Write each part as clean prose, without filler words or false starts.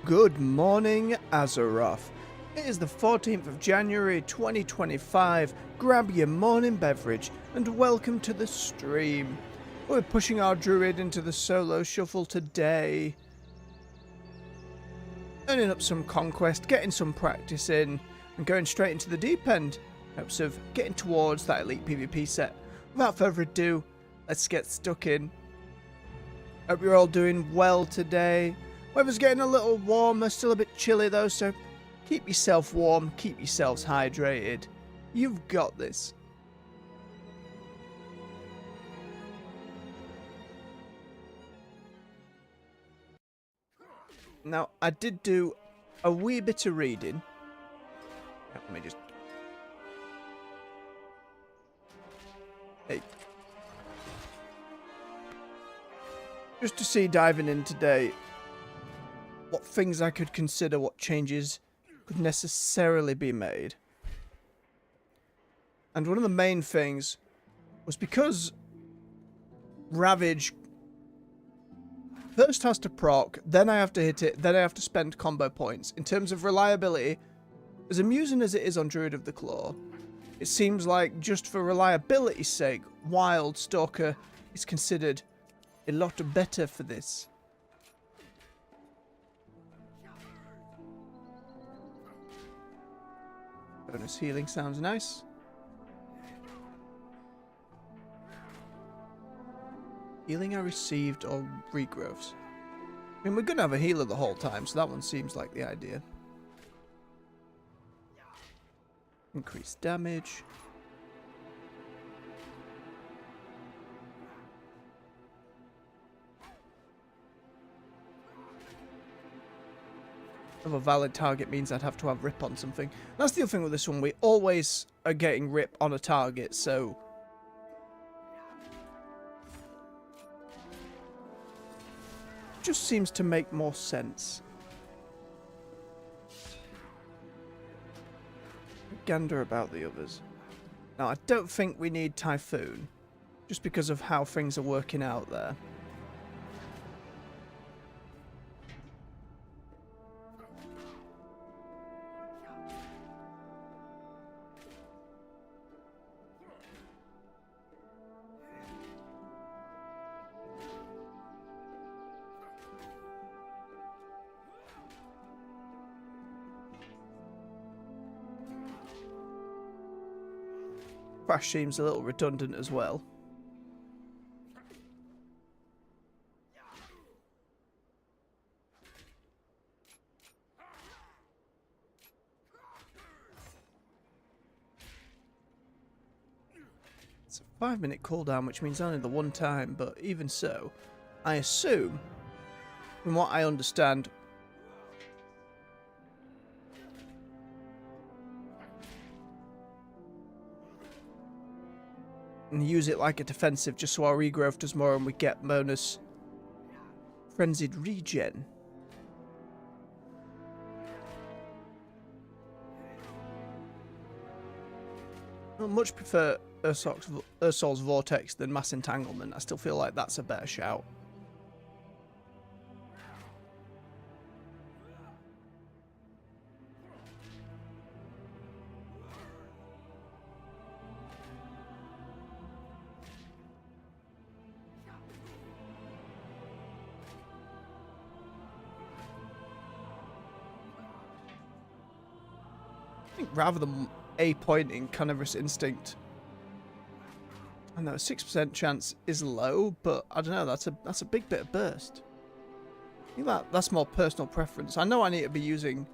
Good morning, Azeroth. It is the 14th of January 2025. Grab your morning beverage and welcome to the stream. We're pushing our Druid into the solo shuffle today. Earning up some conquest, getting some practice in, and going straight into the deep end. Hopes of getting towards that elite PvP set. Without further ado, let's get stuck in. Hope you're all doing well today. Weather's getting a little warmer, still a bit chilly though, so keep yourself warm, keep yourselves hydrated. You've got this. Now, I did do a wee bit of reading. Let me just... Hey. Just to see, diving in today, what things I could consider, what changes could necessarily be made. And one of the main things was because Ravage first has to proc, then I have to hit it, then I have to spend combo points. In terms of reliability, as amusing as it is on Druid of the Claw, it seems like just for reliability's sake, Wild Stalker is considered a lot better for this. Bonus healing sounds nice. Healing I received or regrowths. I mean, we're going to have a healer the whole time, so that one seems like the idea. Increased damage. Of a valid target means I'd have to have rip on something. That's the other thing with this one. We always are getting rip on a target, so it just seems to make more sense. Gander about the others. Now, I don't think we need Typhoon, just because of how things are working out there. Crash seems a little redundant as well. It's a 5-minute cooldown, which means only the one time, but even so, I assume, from what I understand, and use it like a defensive just so our regrowth does more and we get bonus frenzied regen. I much prefer Ursol's Vortex than Mass Entanglement. I still feel like that's a better shout. I think rather than a pointing Carnivorous Instinct, I know a 6% chance is low, but I don't know, that's a big bit of burst. I think that's more personal preference. I know I need to be using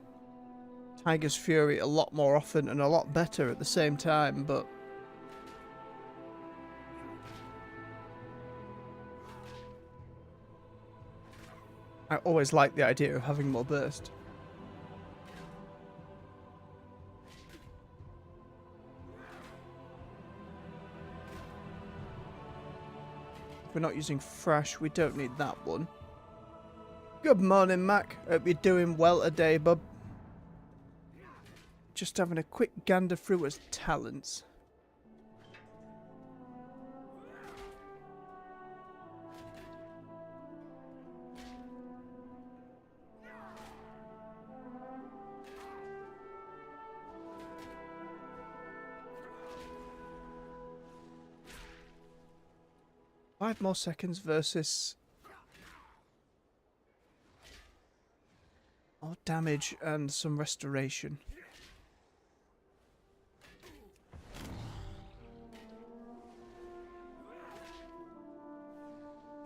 Tiger's Fury a lot more often and a lot better at the same time, but I always like the idea of having more burst. We're not using Thrash, we don't need that one. Good morning, Mac. Hope you're doing well today, bub. Just having a quick gander through his talents. 5 more seconds versus... more damage and some restoration.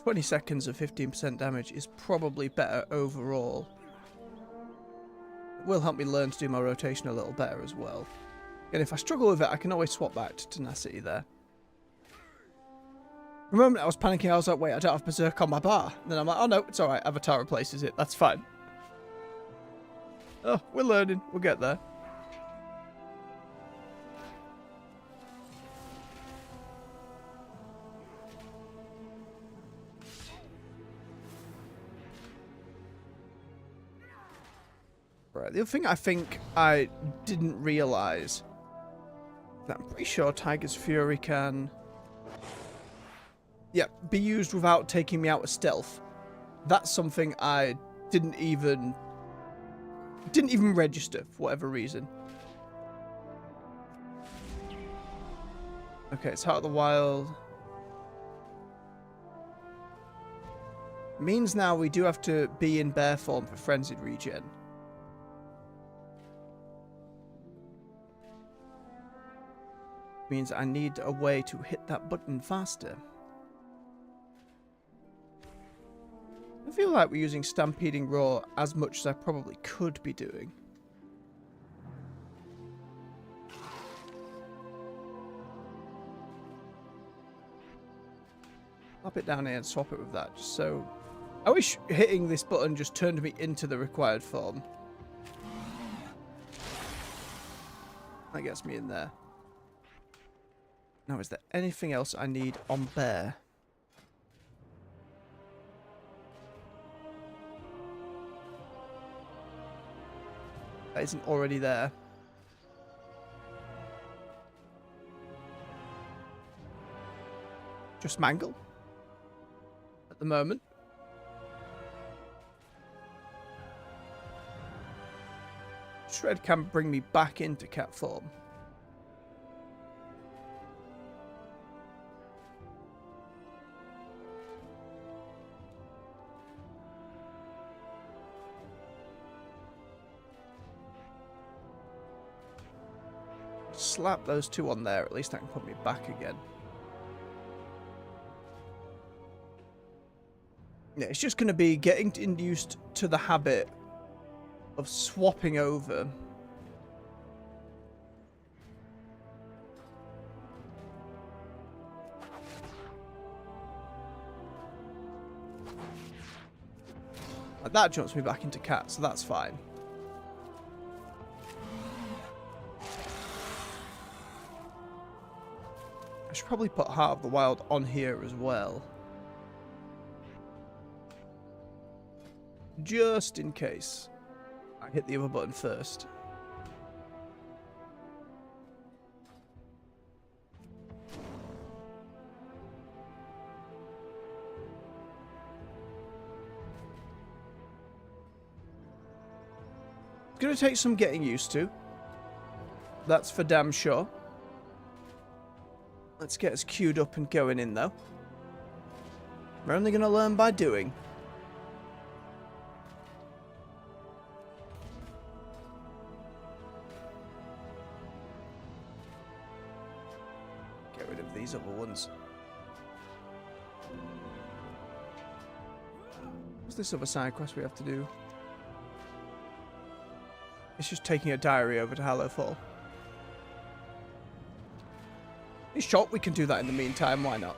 "20 seconds of 15% damage is probably better overall. It will help me learn to do my rotation a little better as well. And if I struggle with it, I can always swap back to tenacity there. For a moment I was panicking, I was like, wait, I don't have Berserk on my bar. And then I'm like, oh no, it's alright, Avatar replaces it, that's fine. Oh, we're learning, we'll get there. Right, the other thing I think I didn't realise, that I'm pretty sure Tiger's Fury can... yeah, be used without taking me out of stealth. That's something I didn't even register for whatever reason. Okay, it's Heart of the Wild. Means now we do have to be in bear form for frenzied regen. Means I need a way to hit that button faster. I feel like we're using Stampeding Roar as much as I probably could be doing. Pop it down here and swap it with that, just so... I wish hitting this button just turned me into the required form. That gets me in there. Now, is there anything else I need on bear? That isn't already there. Just Mangle. At the moment. Shred can bring me back into cat form. Slap those two on there, at least that can put me back again. Yeah, it's just going to be getting induced to the habit of swapping over. Like that jumps me back into cat, so that's fine. I should probably put Heart of the Wild on here as well. Just in case I hit the other button first. It's going to take some getting used to. That's for damn sure. Let's get us queued up and going in, though. We're only going to learn by doing. Get rid of these other ones. What's this other side quest we have to do? It's just taking a diary over to Hallowfall. He's shot, we can do that in the meantime, why not?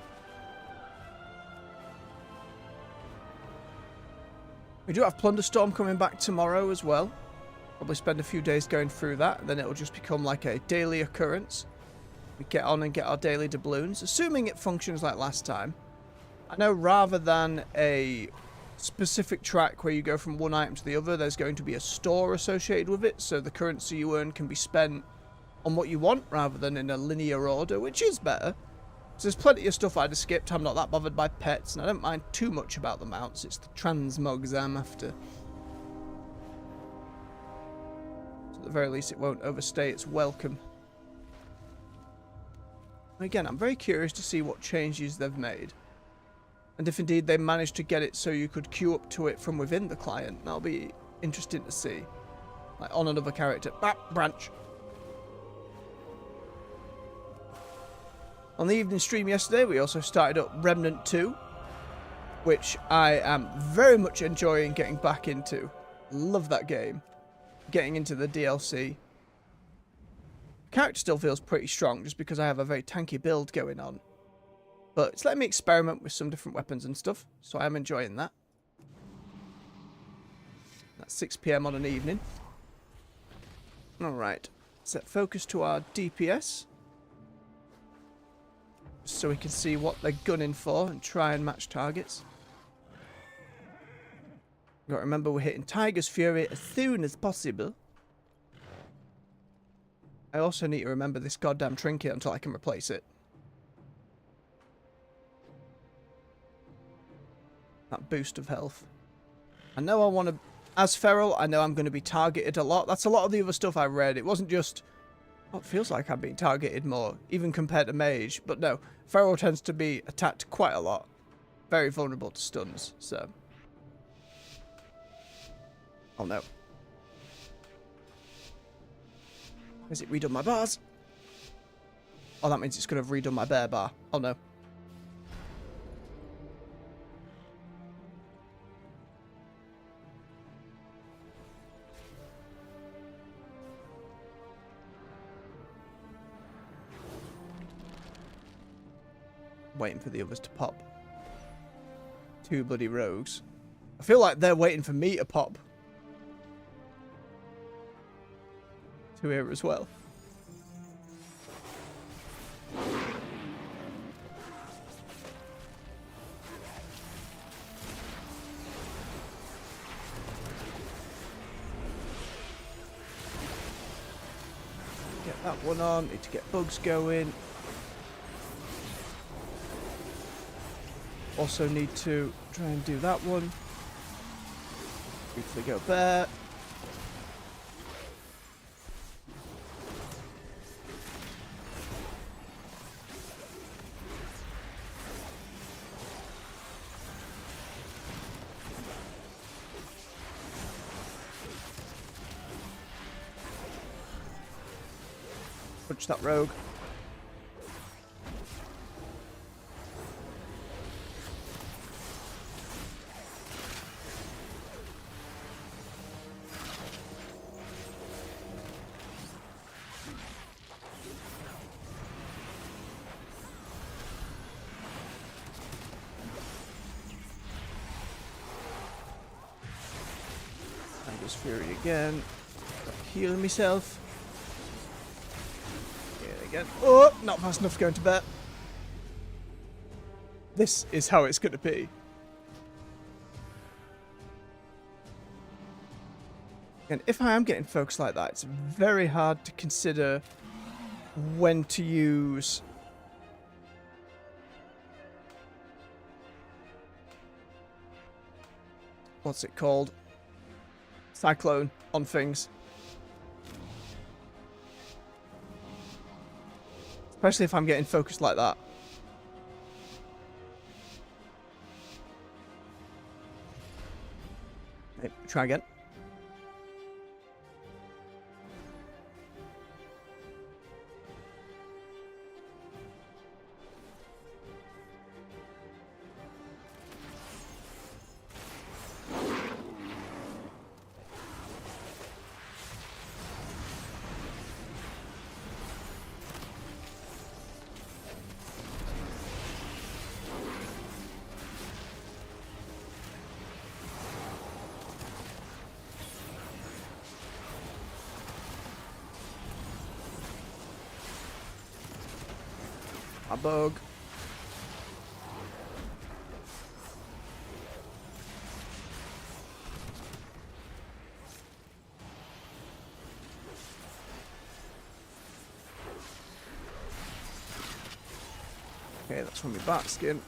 We do have Plunderstorm coming back tomorrow as well. Probably spend a few days going through that, and then it'll just become like a daily occurrence. We get on and get our daily doubloons, assuming it functions like last time. I know rather than a specific track where you go from one item to the other, there's going to be a store associated with it, so the currency you earn can be spent on what you want rather than in a linear order, which is better. So there's plenty of stuff I'd have skipped. I'm not that bothered by pets, and I don't mind too much about the mounts. It's the transmogs I'm after. So at the very least, it won't overstay its welcome. Again, I'm very curious to see what changes they've made. And if indeed they managed to get it so you could queue up to it from within the client, that'll be interesting to see. Like on another character. Branch. On the evening stream yesterday, we also started up Remnant 2, which I am very much enjoying getting back into. Love that game. Getting into the DLC. Character still feels pretty strong just because I have a very tanky build going on. But it's letting me experiment with some different weapons and stuff, so I am enjoying that. That's 6 PM on an evening. Alright, set focus to our DPS. So we can see what they're gunning for and try and match targets. You gotta remember we're hitting Tiger's Fury as soon as possible. I also need to remember this goddamn trinket until I can replace it. That boost of health. I know I want to... As Feral, I know I'm going to be targeted a lot. That's a lot of the other stuff I read. It wasn't just... Well, it feels like I'm being targeted more, even compared to Mage. But no, Feral tends to be attacked quite a lot. Very vulnerable to stuns, so... Oh no. Has it redone my bars? Oh, that means it's going to have redone my bear bar. Oh no. Waiting for the others to pop. 2 bloody rogues. I feel like they're waiting for me to pop. 2 here as well. Get that one on. Need to get bugs going. Also need to try and do that one. Briefly go there. Punch that rogue. Fury again. Healing myself. Here again. Oh, not fast enough going to bed. This is how it's going to be. And if I am getting focused like that, it's very hard to consider when to use what's it called? Cyclone on things. Especially if I'm getting focused like that. Okay, try again. A bug. Okay, that's from my bat skin.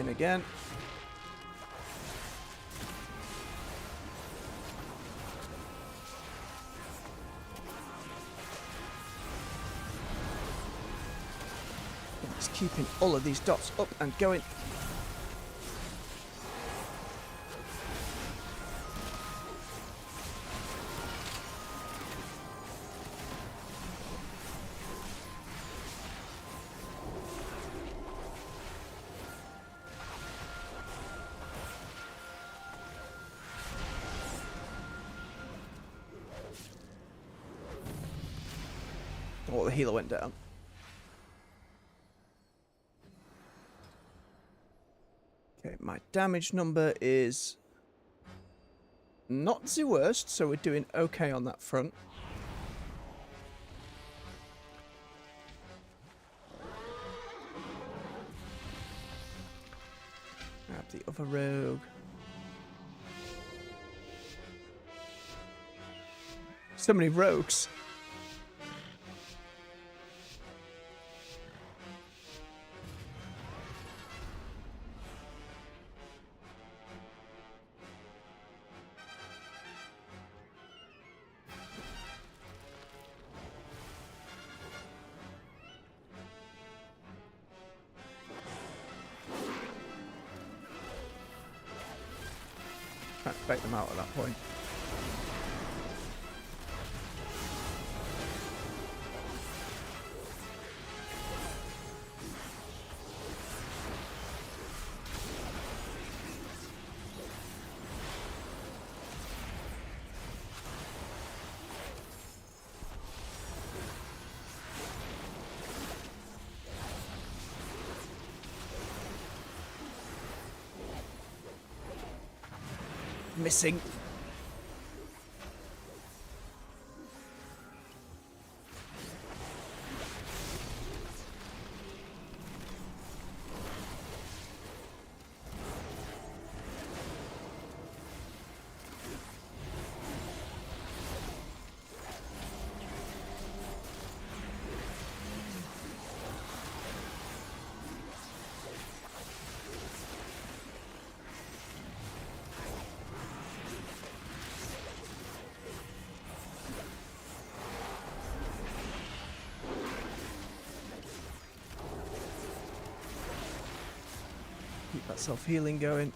in again. Just keeping all of these dots up and going. Oh, the healer went down. Okay, my damage number is not the worst, so we're doing okay on that front. Grab the other rogue. So many rogues. Trying to fake them out at that point. Missing. Keep that self-healing going.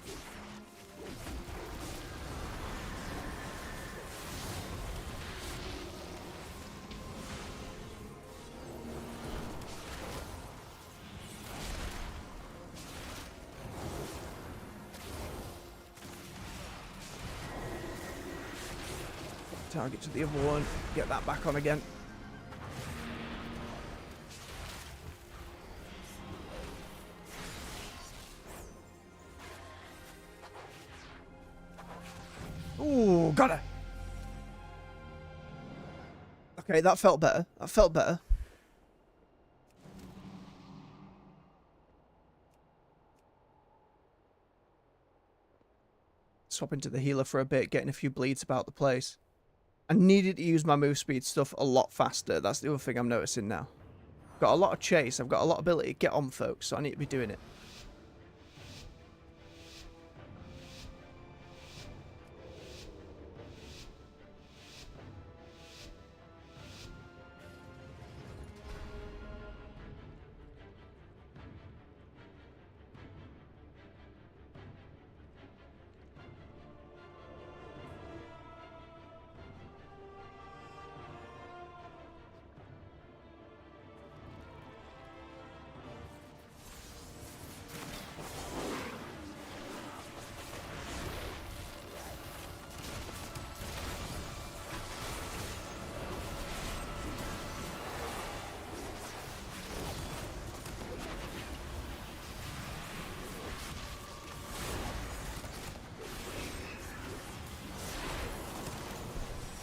Target to the other one. Get that back on again. Ooh, got her. Okay, that felt better. That felt better. Swap into the healer for a bit, getting a few bleeds about the place. I needed to use my move speed stuff a lot faster. That's the other thing I'm noticing now. Got a lot of chase. I've got a lot of ability to get on folks, so I need to be doing it.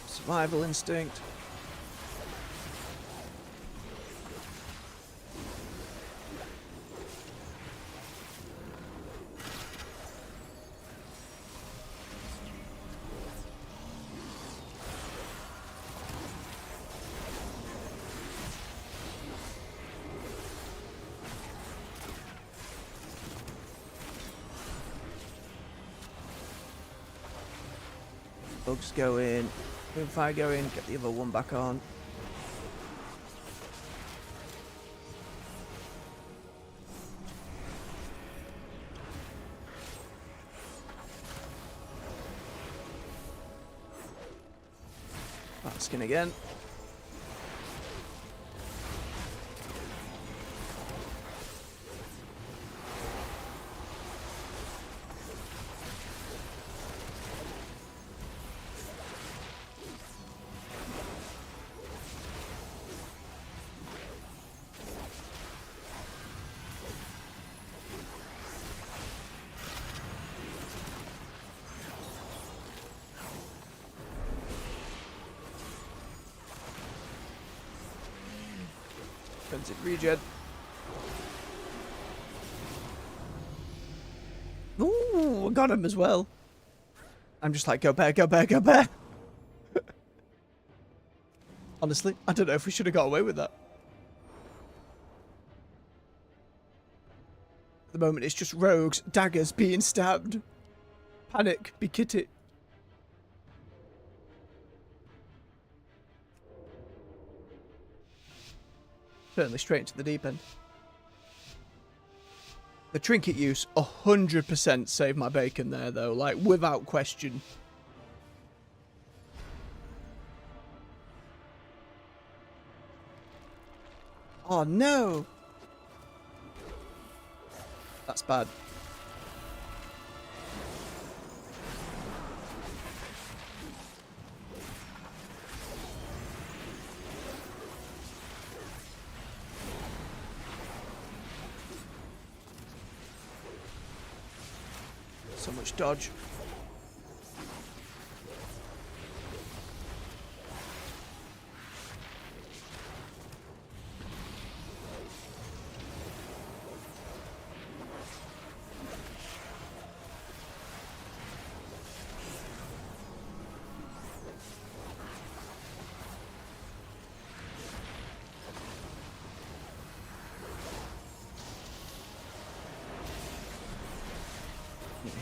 Survival instinct. Bugs going. Moonfire going. Get the other one back on. Skin again. Defensive regen. Ooh, I got him as well. I'm just like, go bear, go bear, go bear. Honestly, I don't know if we should have got away with that. At the moment, it's just rogues, daggers being stabbed. Panic, be kitty. Certainly straight into the deep end. The trinket use 100% saved my bacon there, though, like, without question. Oh, no! That's bad. So much dodge.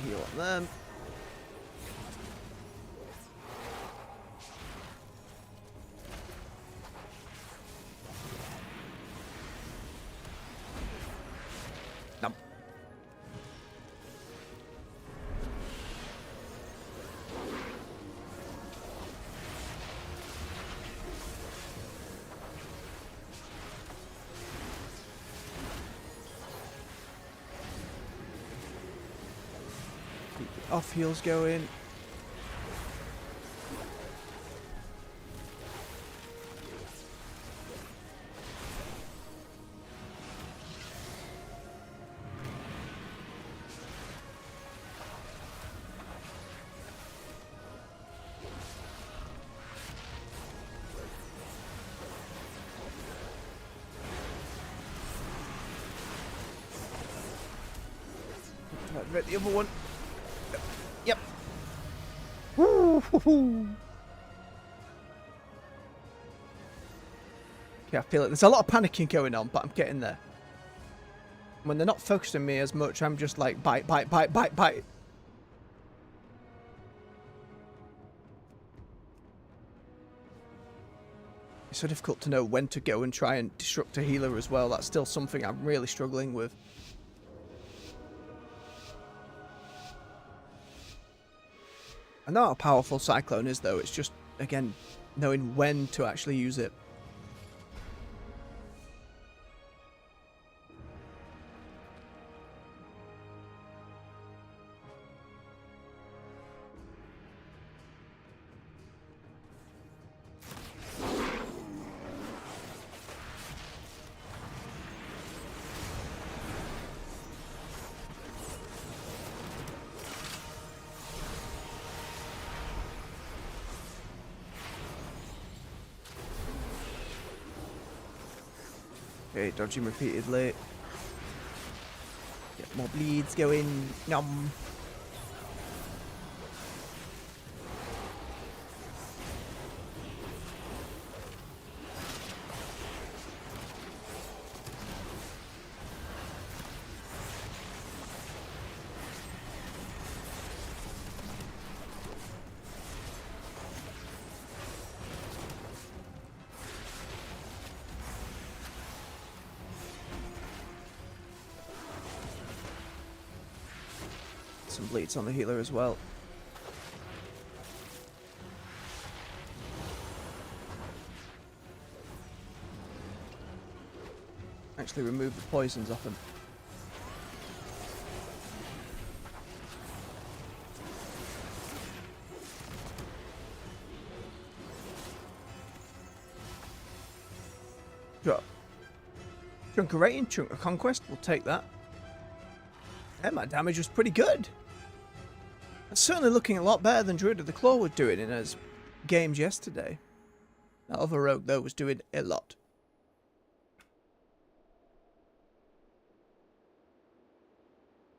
Heal on them. Nope. Off heals going. Right, the other one. Yep. Woo-hoo-hoo. Okay, I feel it. There's a lot of panicking going on, but I'm getting there. When they're not focusing me as much, I'm just like, bite, bite, bite, bite, bite. It's so difficult to know when to go and try and disrupt a healer as well. That's still something I'm really struggling with. I know how powerful Cyclone is, though. It's just, again, knowing when to actually use it. Okay, dodging repeatedly. Get more bleeds going. Nom. Some bleeds on the healer as well. Actually remove the poisons off him. Drop. Chunk of rating, chunk of conquest, we'll take that. Yeah, my damage was pretty good. It's certainly looking a lot better than Druid of the Claw was doing in his games yesterday. That other rogue though was doing a lot.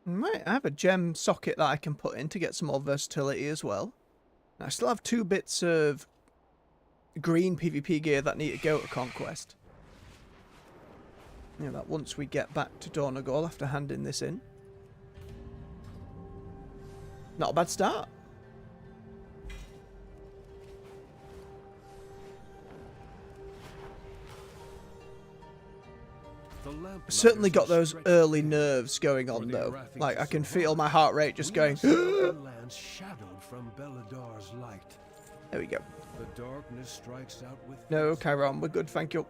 Right, I have a gem socket that I can put in to get some more versatility as well. And I still have 2 bits of green PvP gear that need to go to Conquest. Yeah, that once we get back to Dornagol after handing this in. Not a bad start. Certainly got those early nerves going on though. Like I can feel my heart rate just going. There we go. No, Chiron, we're good, thank you.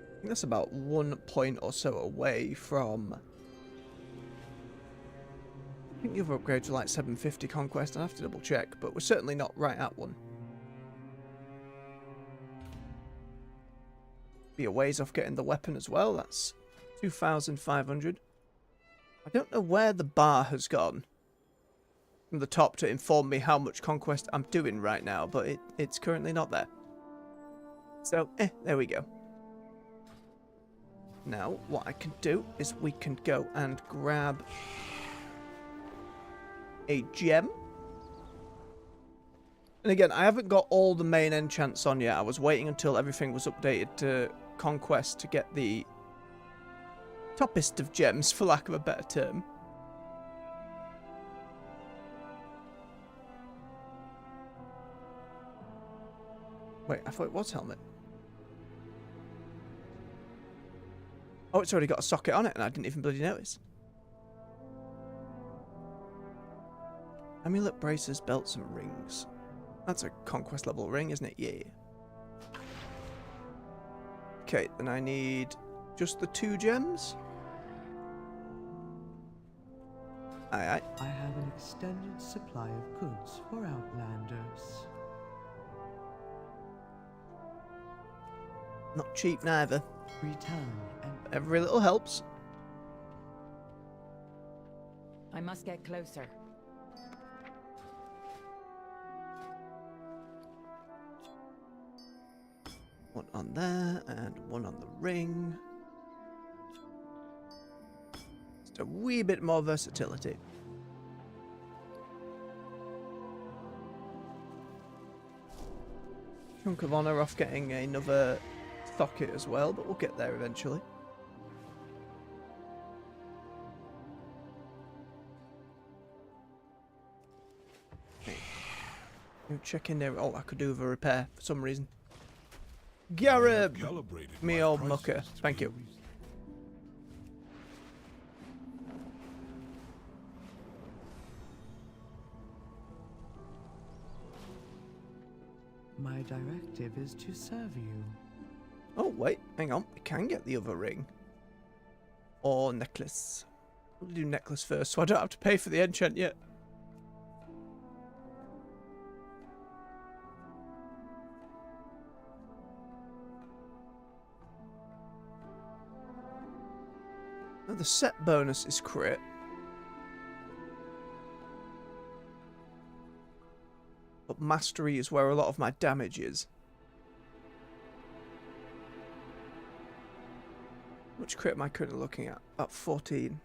I think that's about 1 point or so away from. I think the other upgrades are like 750 conquest. I have to double check, but we're certainly not right at one. Be a ways off getting the weapon as well. That's 2,500. I don't know where the bar has gone from the top to inform me how much conquest I'm doing right now, but it's currently not there. So, there we go. Now, what I can do is we can go and grab a gem. And again, I haven't got all the main enchants on yet. I was waiting until everything was updated to Conquest to get the toppest of gems, for lack of a better term. Wait, I thought it was helmet. Oh, it's already got a socket on it, and I didn't even bloody notice. Amulet, braces, belts, and rings. That's a conquest level ring, isn't it? Yeah. Okay, then I need just the 2 gems. Aye. I have an extended supply of goods for Outlanders. Not cheap neither. Return and Every little helps. I must get closer. One on there, and one on the ring. Just a wee bit more versatility. Chunk of honor off getting another socket as well, but we'll get there eventually. Okay. Check in there. Oh, I could do with a repair for some reason. Garib! Me old mucker. Thank you. my directive is to serve you. Oh, wait. Hang on. We can get the other ring. Or necklace. We'll do necklace first, so I don't have to pay for the enchant yet. Now the set bonus is crit. But mastery is where a lot of my damage is. Which crit am I currently looking at? About 14.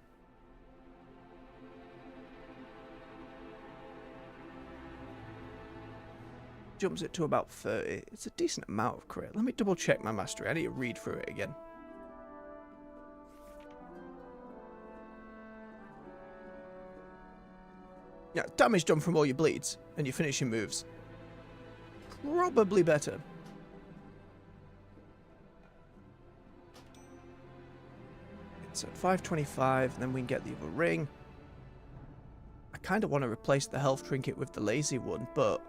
Jumps it to about 30. It's a decent amount of crit. Let me double check my mastery. I need to read through it again. Yeah, damage done from all your bleeds and your finishing moves. Probably better. So 525, and then we can get the other ring. I kind of want to replace the health trinket with the lazy one, but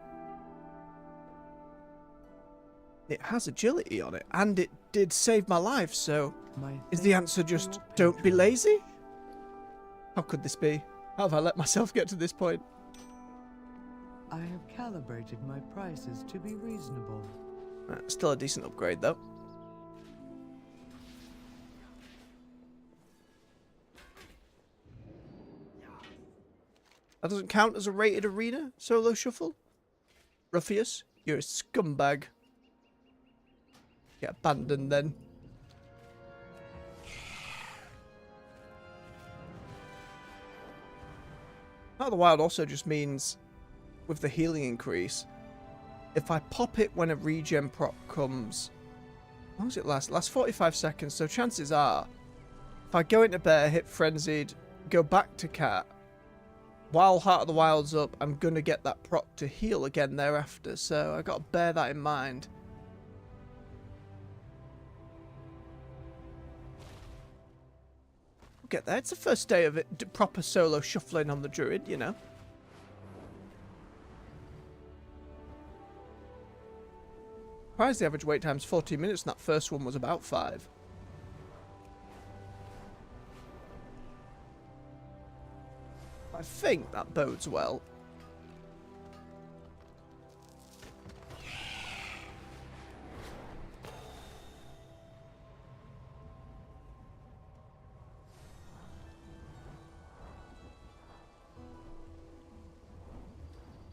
it has agility on it, and it did save my life, so is the answer just don't be lazy? How could this be? How have I let myself get to this point? I have calibrated my prices to be reasonable. Still a decent upgrade, though. That doesn't count as a rated arena solo shuffle? Ruffius, you're a scumbag. Get abandoned then. Heart of the Wild also just means, with the healing increase, if I pop it when a regen prop comes, how long does it last? It lasts 45 seconds, so chances are, if I go into bear, hit frenzied, go back to cat, while Heart of the Wild's up, I'm going to get that prop to heal again thereafter, so I've got to bear that in mind. We'll get there. It's the first day of it, proper solo shuffling on the Druid, you know. Surprised the average wait time's 14 minutes, and that first one was about 5. I think that bodes well.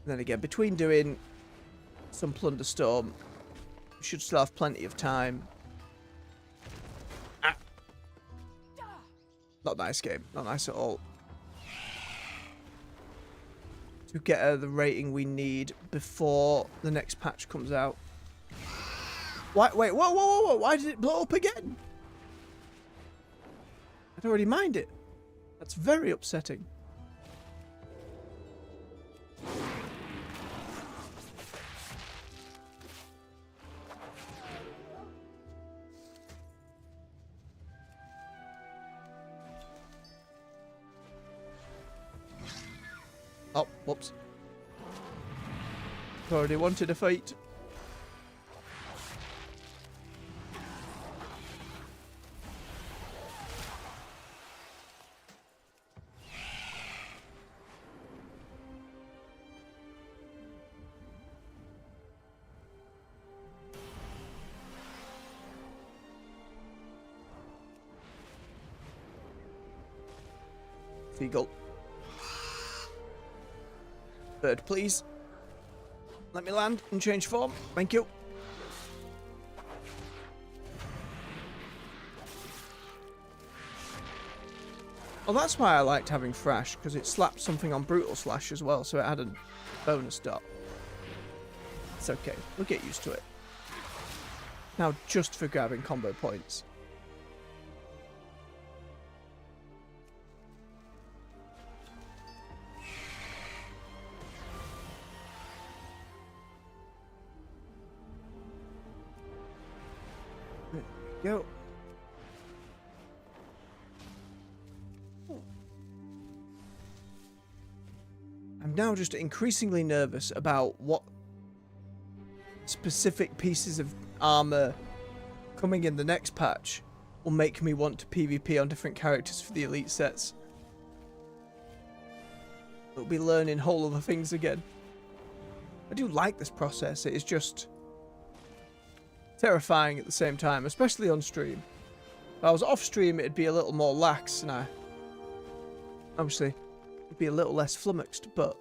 Then again, between doing some Plunder Storm, we should still have plenty of time. Ah. Not nice game. Not nice at all. To get her the rating we need before the next patch comes out. Why, wait, whoa, why did it blow up again? I'd already mined it. That's very upsetting. Oh, whoops. Already wanted a fight. Seagull. Bird, please. Let me land and change form. Thank you. Well, that's why I liked having Thrash, because it slapped something on Brutal Slash as well, so it had a bonus dot. It's okay. We'll get used to it. Now, just for grabbing combo points. Go. I'm now just increasingly nervous about what specific pieces of armor coming in the next patch will make me want to PvP on different characters for the elite sets. We'll be learning whole other things again. I do like this process. It is just terrifying at the same time, especially on stream. If I was off stream, it'd be a little more lax, and obviously it'd be a little less flummoxed, but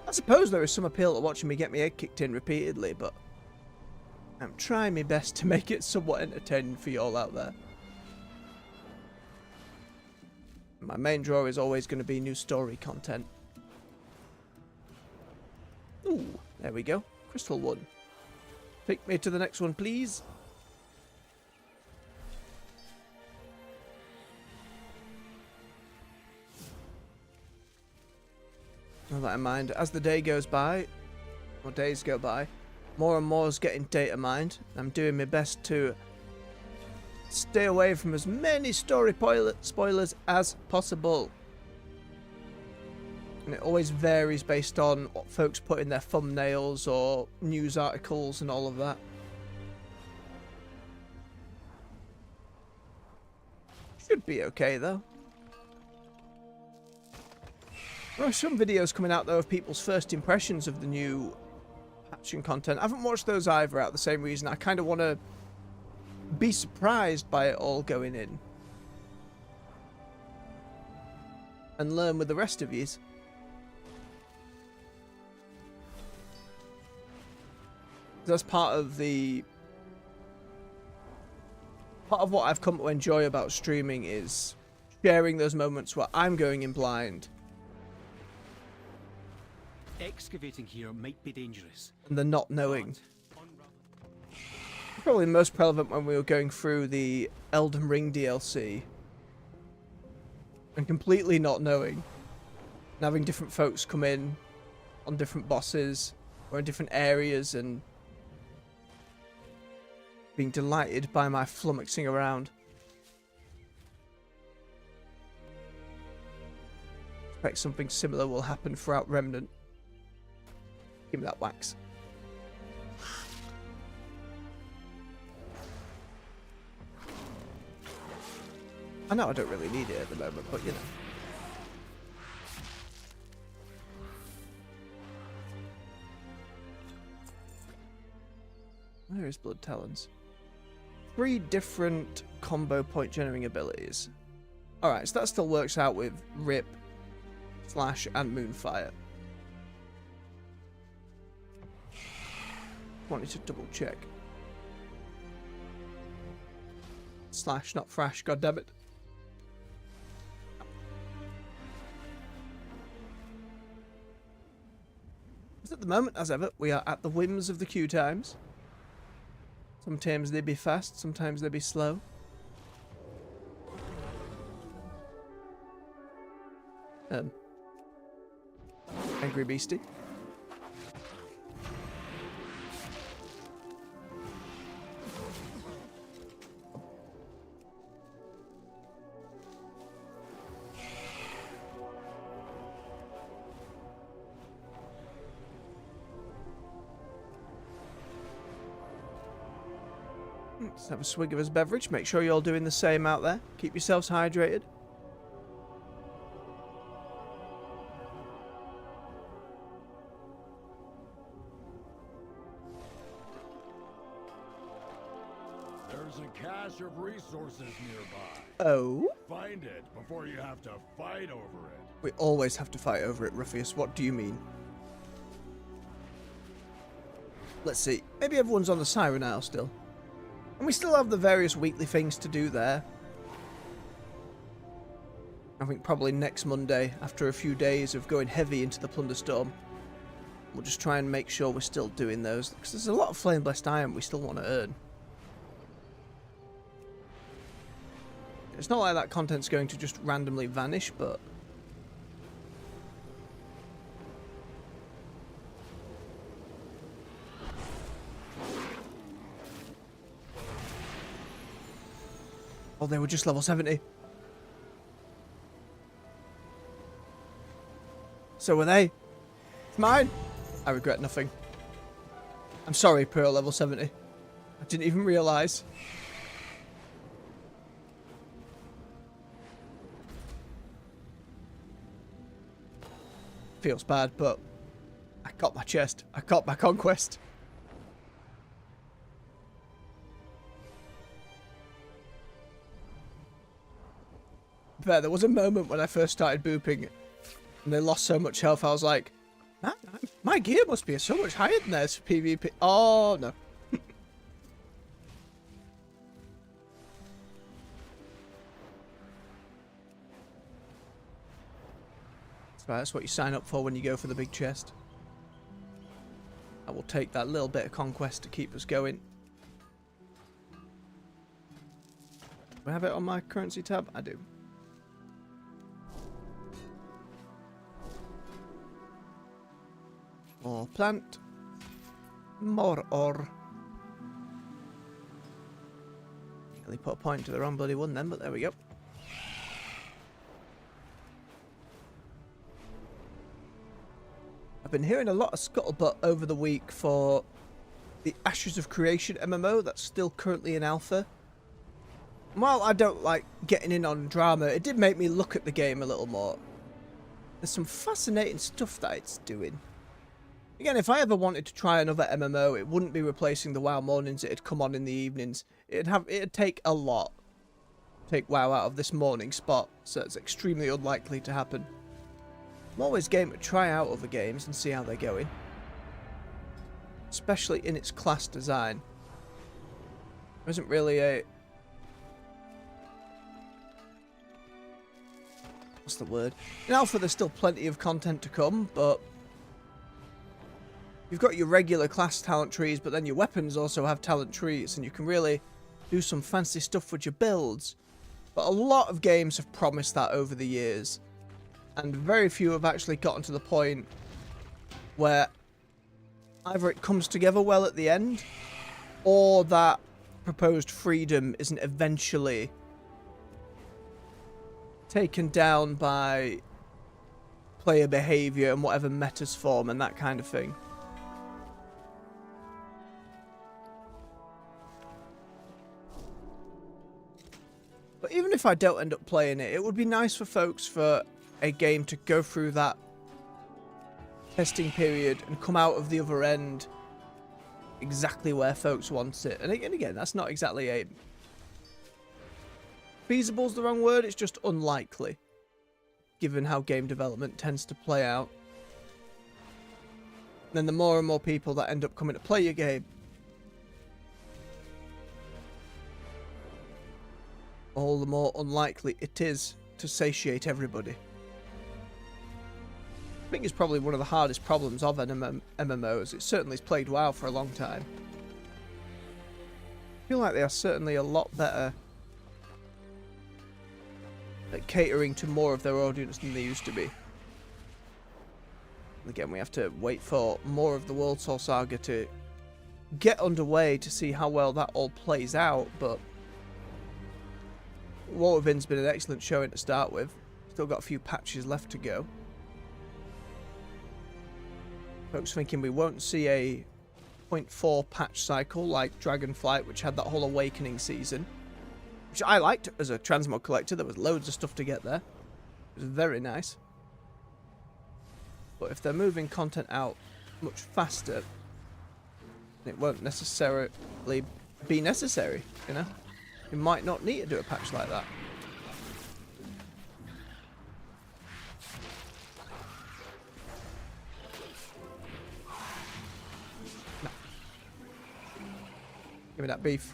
I suppose there is some appeal to watching me get my head kicked in repeatedly, but I'm trying my best to make it somewhat entertaining for you all out there. My main draw is always going to be new story content. Ooh, there we go. Crystal one. Take me to the next one, please. Now that in mind, as the day goes by, or days go by, more and more is getting data mined. I'm doing my best to Stay away from as many story spoilers as possible. And it always varies based on what folks put in their thumbnails or news articles and all of that. Should be okay though. There are some videos coming out though of people's first impressions of the new patch and content. I haven't watched those either out the same reason. I kind of want to be surprised by it all going in. And learn with the rest of yous. That's part of what I've come to enjoy about streaming is sharing those moments where I'm going in blind. Excavating here might be dangerous. And the not knowing. Probably most prevalent when we were going through the Elden Ring DLC. And completely not knowing. And having different folks come in on different bosses or in different areas and being delighted by my flummoxing around. Expect something similar will happen throughout Remnant. Give me that wax. I know I don't really need it at the moment, but you know. Where is Blood Talons? 3 different combo point generating abilities. Alright, so that still works out with Rip, Slash, and Moonfire. Wanted to double check. Slash, not Thrash, goddammit. At the moment, as ever, we are at the whims of the queue times. Sometimes they be fast, sometimes they be slow. Angry Beastie. Let's have a swig of his beverage. Make sure you're all doing the same out there. Keep yourselves hydrated. There's a cache of resources nearby. Oh? Find it before you have to fight over it. We always have to fight over it, Ruffius. What do you mean? Let's see. Maybe everyone's on the Siren Isle still. And we still have the various weekly things to do there. I think probably next Monday, after a few days of going heavy into the Plunderstorm, we'll just try and make sure we're still doing those. Because there's a lot of Flame Blessed Iron we still want to earn. It's not like that content's going to just randomly vanish, but... Oh, they were just level 70. So were they. It's mine. I regret nothing. I'm sorry, Pearl level 70. I didn't even realise. Feels bad, but I got my chest. I got my conquest. There was a moment when I first started booping and they lost so much health, I was like, man, my gear must be so much higher than theirs for PvP. Oh, no. That's what you sign up for when you go for the big chest. I will take that little bit of conquest to keep us going. Do I have it on my currency tab? I do. More plant. More ore. Nearly put a point to the wrong bloody one then, but there we go. I've been hearing a lot of scuttlebutt over the week for the Ashes of Creation MMO that's still currently in alpha. And while I don't like getting in on drama, it did make me look at the game a little more. There's some fascinating stuff that it's doing. Again, if I ever wanted to try another MMO, it wouldn't be replacing the WoW mornings. It'd come on in the evenings. It'd take a lot to take WoW out of this morning spot, so it's extremely unlikely to happen. I'm always game to try out other games and see how they're going, especially in its class design. There isn't really a... what's the word? In alpha, there's still plenty of content to come, but you've got your regular class talent trees, but then your weapons also have talent trees, and you can really do some fancy stuff with your builds. But a lot of games have promised that over the years, and very few have actually gotten to the point where either it comes together well at the end, or that proposed freedom isn't eventually taken down by player behavior and whatever metas form and that kind of thing. But even if I don't end up playing it, it would be nice for folks for a game to go through that testing period and come out of the other end exactly where folks want it. And again, that's not exactly a... feasible's the wrong word, it's just unlikely, given how game development tends to play out. Then the more and more people that end up coming to play your game, all the more unlikely it is to satiate everybody. I think it's probably one of the hardest problems of an MMO, as it certainly has plagued WoW for a long time. I feel like they are certainly a lot better at catering to more of their audience than they used to be. Again, we have to wait for more of the World Soul Saga to get underway to see how well that all plays out, but War Within's been an excellent showing to start with. Still got a few patches left to go. Folks thinking we won't see a 0.4 patch cycle like Dragonflight, which had that whole awakening season, which I liked as a transmog collector. There was loads of stuff to get there. It was very nice. But if they're moving content out much faster, it won't necessarily be necessary, you know? You might not need to do a patch like that. No. Give me that beef.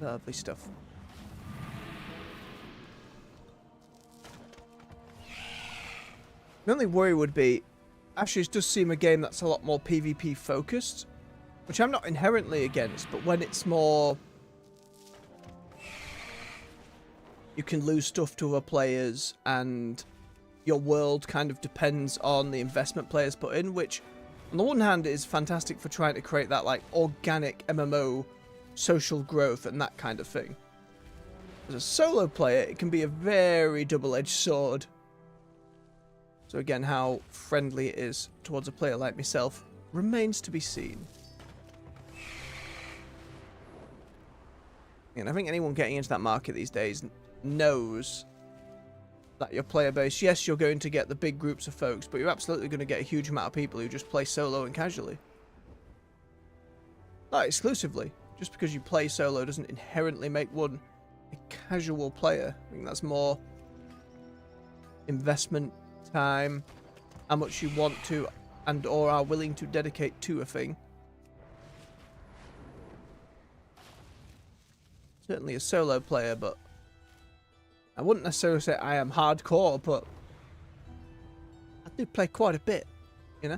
Lovely stuff. The only worry would be, Ashes does seem a game that's a lot more PvP focused, which I'm not inherently against, but when it's more... you can lose stuff to other players, and your world kind of depends on the investment players put in, which on the one hand is fantastic for trying to create that like organic MMO social growth and that kind of thing. As a solo player, it can be a very double-edged sword. So again, how friendly it is towards a player like myself remains to be seen. And I think anyone getting into that market these days knows that your player base, yes, you're going to get the big groups of folks, but you're absolutely going to get a huge amount of people who just play solo and casually. Not exclusively. Just because you play solo doesn't inherently make one a casual player. I think that's more investment, time, how much you want to and or are willing to dedicate to a thing. Certainly a solo player, but I wouldn't necessarily say I am hardcore, but I do play quite a bit, you know?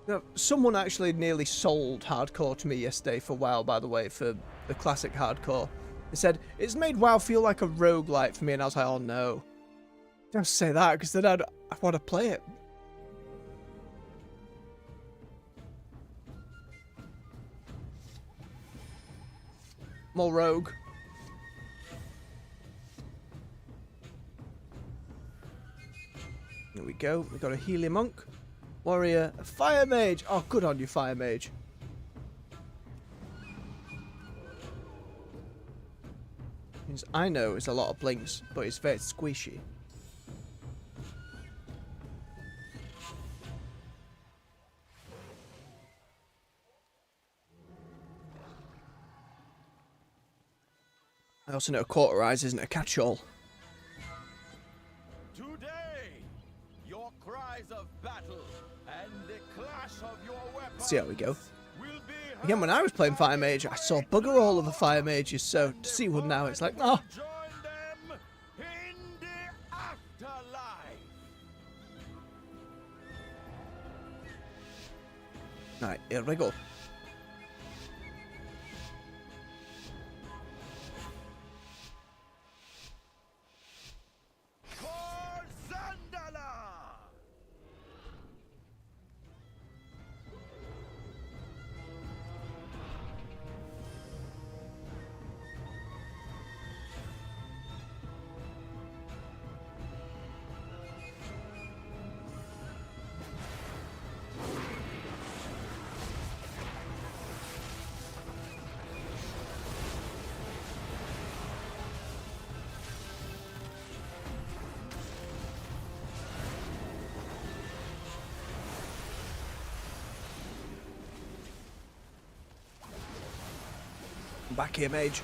Now, someone actually nearly sold hardcore to me yesterday for WoW, by the way, for the classic hardcore. They said, it's made WoW feel like a roguelite for me, and I was like, oh no. Don't say that, because then I want to play it. More rogue. Here we go. We got a Healer Monk, Warrior, a Fire Mage. Oh, good on you, Fire Mage. Means I know it's a lot of blinks, but it's very squishy. I also know cauterize isn't a catch-all. Today, your cries of battle and the clash of your weapons. See how we go. Will be Again, when I was playing Fire Mage, I saw bugger all of the Fire Mages, so to see one now, it's like, oh. join them in the afterlife. Right, here we go. For Zandala! I'm back here, Mage.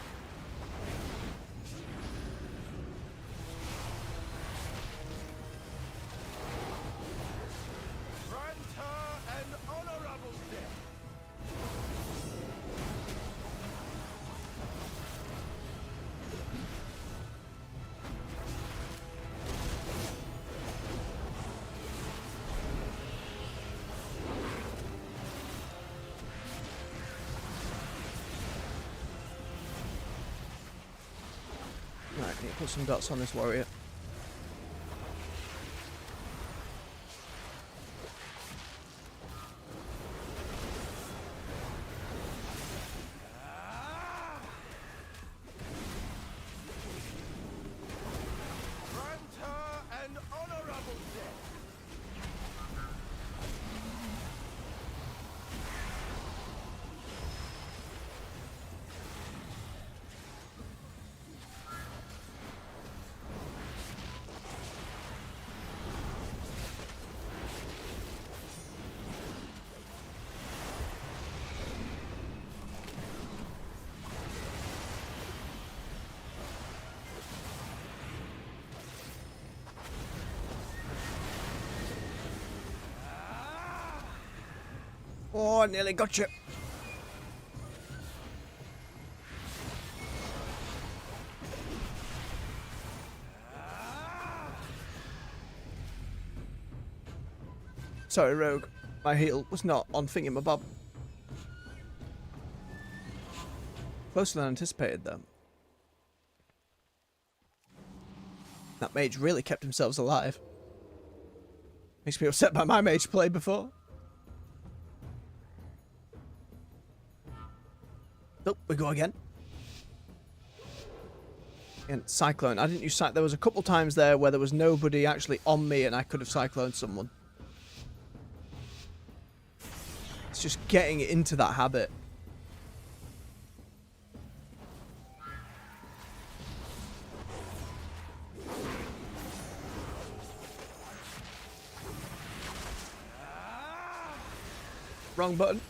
Grant her an honorable death. Right, need to put some dots on this warrior. Grant her an honorable death. Oh, I nearly got you. Sorry, Rogue. My heel was not on thingamabob. Closer than anticipated, though. That mage really kept themselves alive. Makes me upset by my mage play before. Oh, we go again. And Cyclone. I didn't use Cyclone. There was a couple times there where there was nobody actually on me and I could have Cycloned someone. It's just getting into that habit. Wrong button.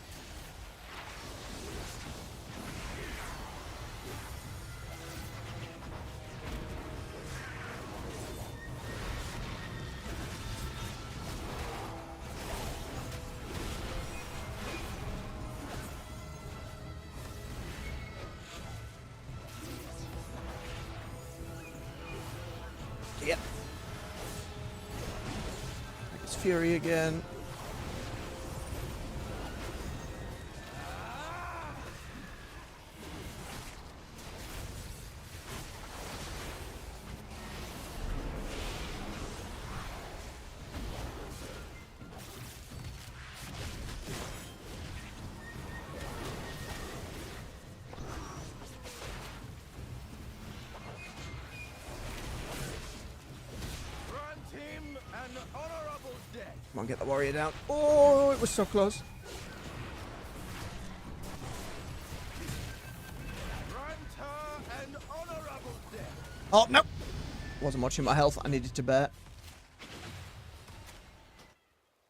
Fury again. Come on, get the warrior down. Oh, it was so close. Oh, no. Wasn't watching my health. I needed to bear.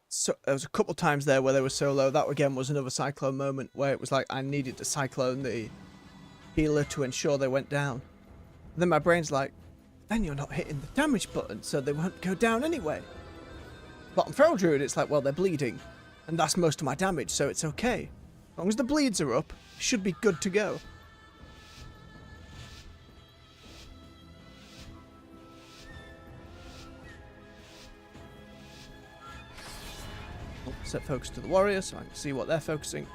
So there was a couple times there where they were so low. That again was another cyclone moment where it was like I needed to cyclone the healer to ensure they went down. And then my brain's like, then you're not hitting the damage button, so they won't go down anyway. But on Feral Druid, it's like, well, they're bleeding. And that's most of my damage, so it's okay. As long as the bleeds are up, it should be good to go. Set focus to the warrior, so I can see what they're focusing.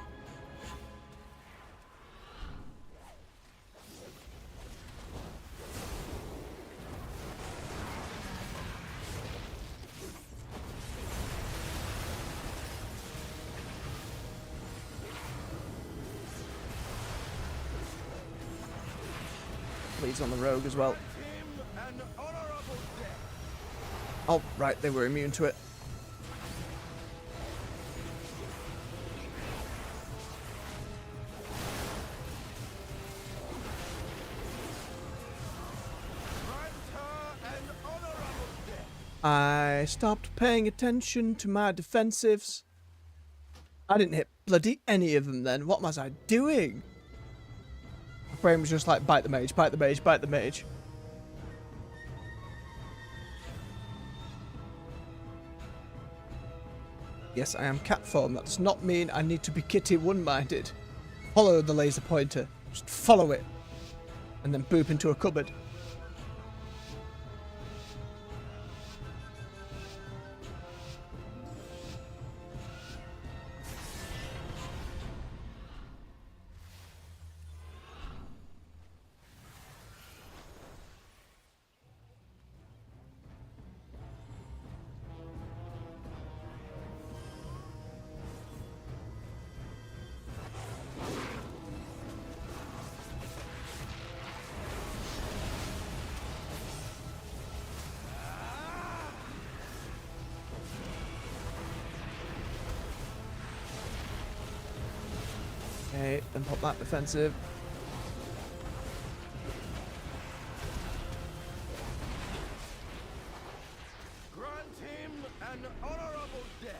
Bleeds on the rogue as well. Oh, right, they were immune to it. I stopped paying attention to my defensives. I didn't hit bloody any of them then. What was I doing? My brain was just like, bite the mage, bite the mage, bite the mage. Yes, I am cat form. That does not mean I need to be kitty one-minded. Follow the laser pointer. Just follow it. And then boop into a cupboard. Okay, then pop that defensive. Grant him an honorable death.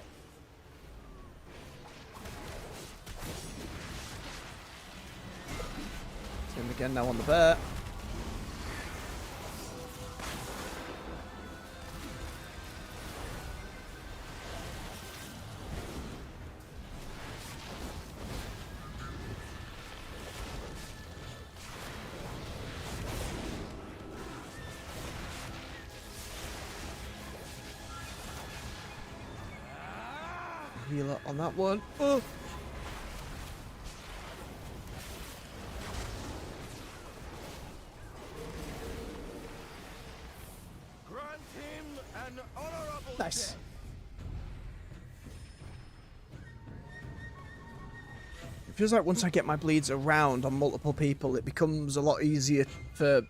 See him again now on the bear. Healer on that one. Oh. Grant him an honorable Nice. death. It feels like once I get my bleeds around on multiple people, it becomes a lot easier for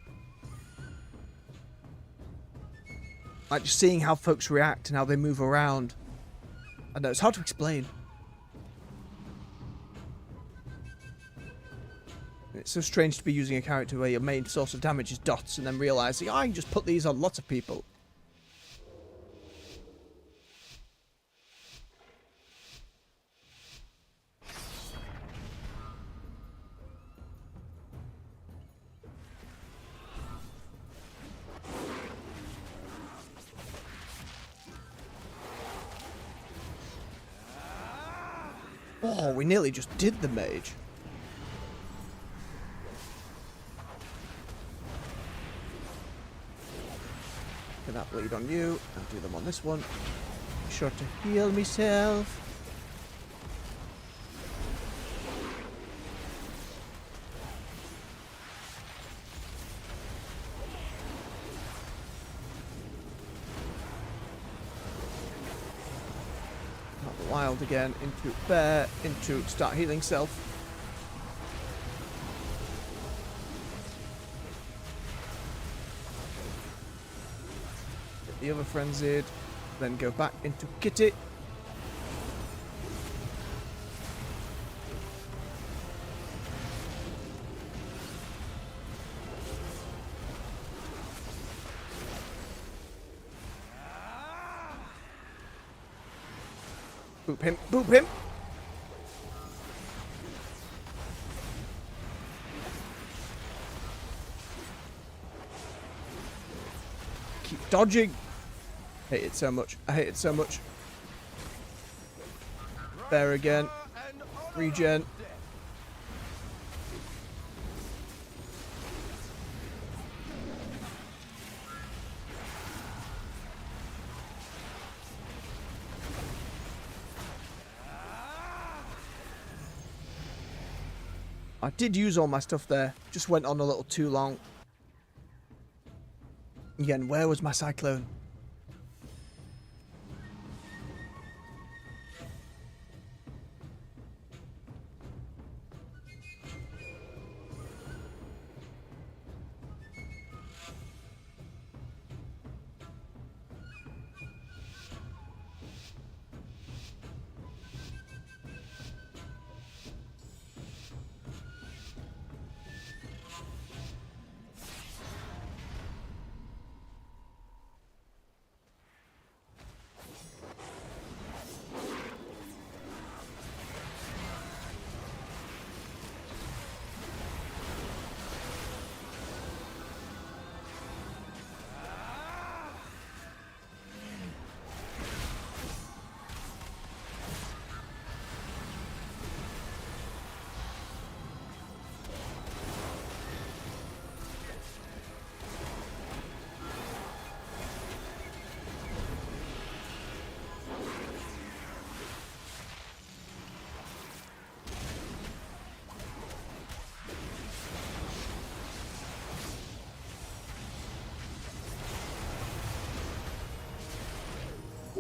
like just seeing how folks react and how they move around. I know, it's hard to explain. It's so strange to be using a character where your main source of damage is dots and then realising, oh, I can just put these on lots of people. Oh, we nearly just did the mage. Get that bleed on you. I'll do them on this one. sure to heal myself. Not the wild again. Into bear. Into start healing self. Get the other frenzied. Then go back into Kitty. Boop him, boop him. Keep dodging. I hate it so much. I hate it so much. There again. Regen. I did use all my stuff there. Just went on a little too long. Again, where was my cyclone?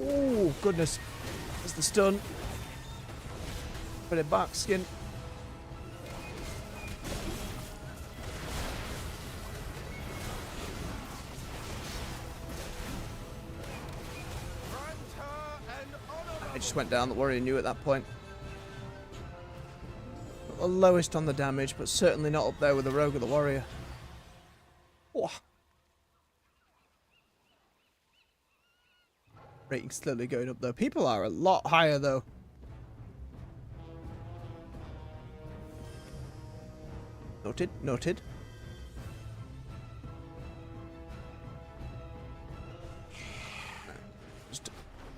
Oh, goodness. There's the stun. Put it back, skin. I just went down. The warrior knew at that point. Not the lowest on the damage, but certainly not up there with the rogue or the warrior. Oh. Rating's slowly going up though. People are a lot higher though. Noted, noted. Just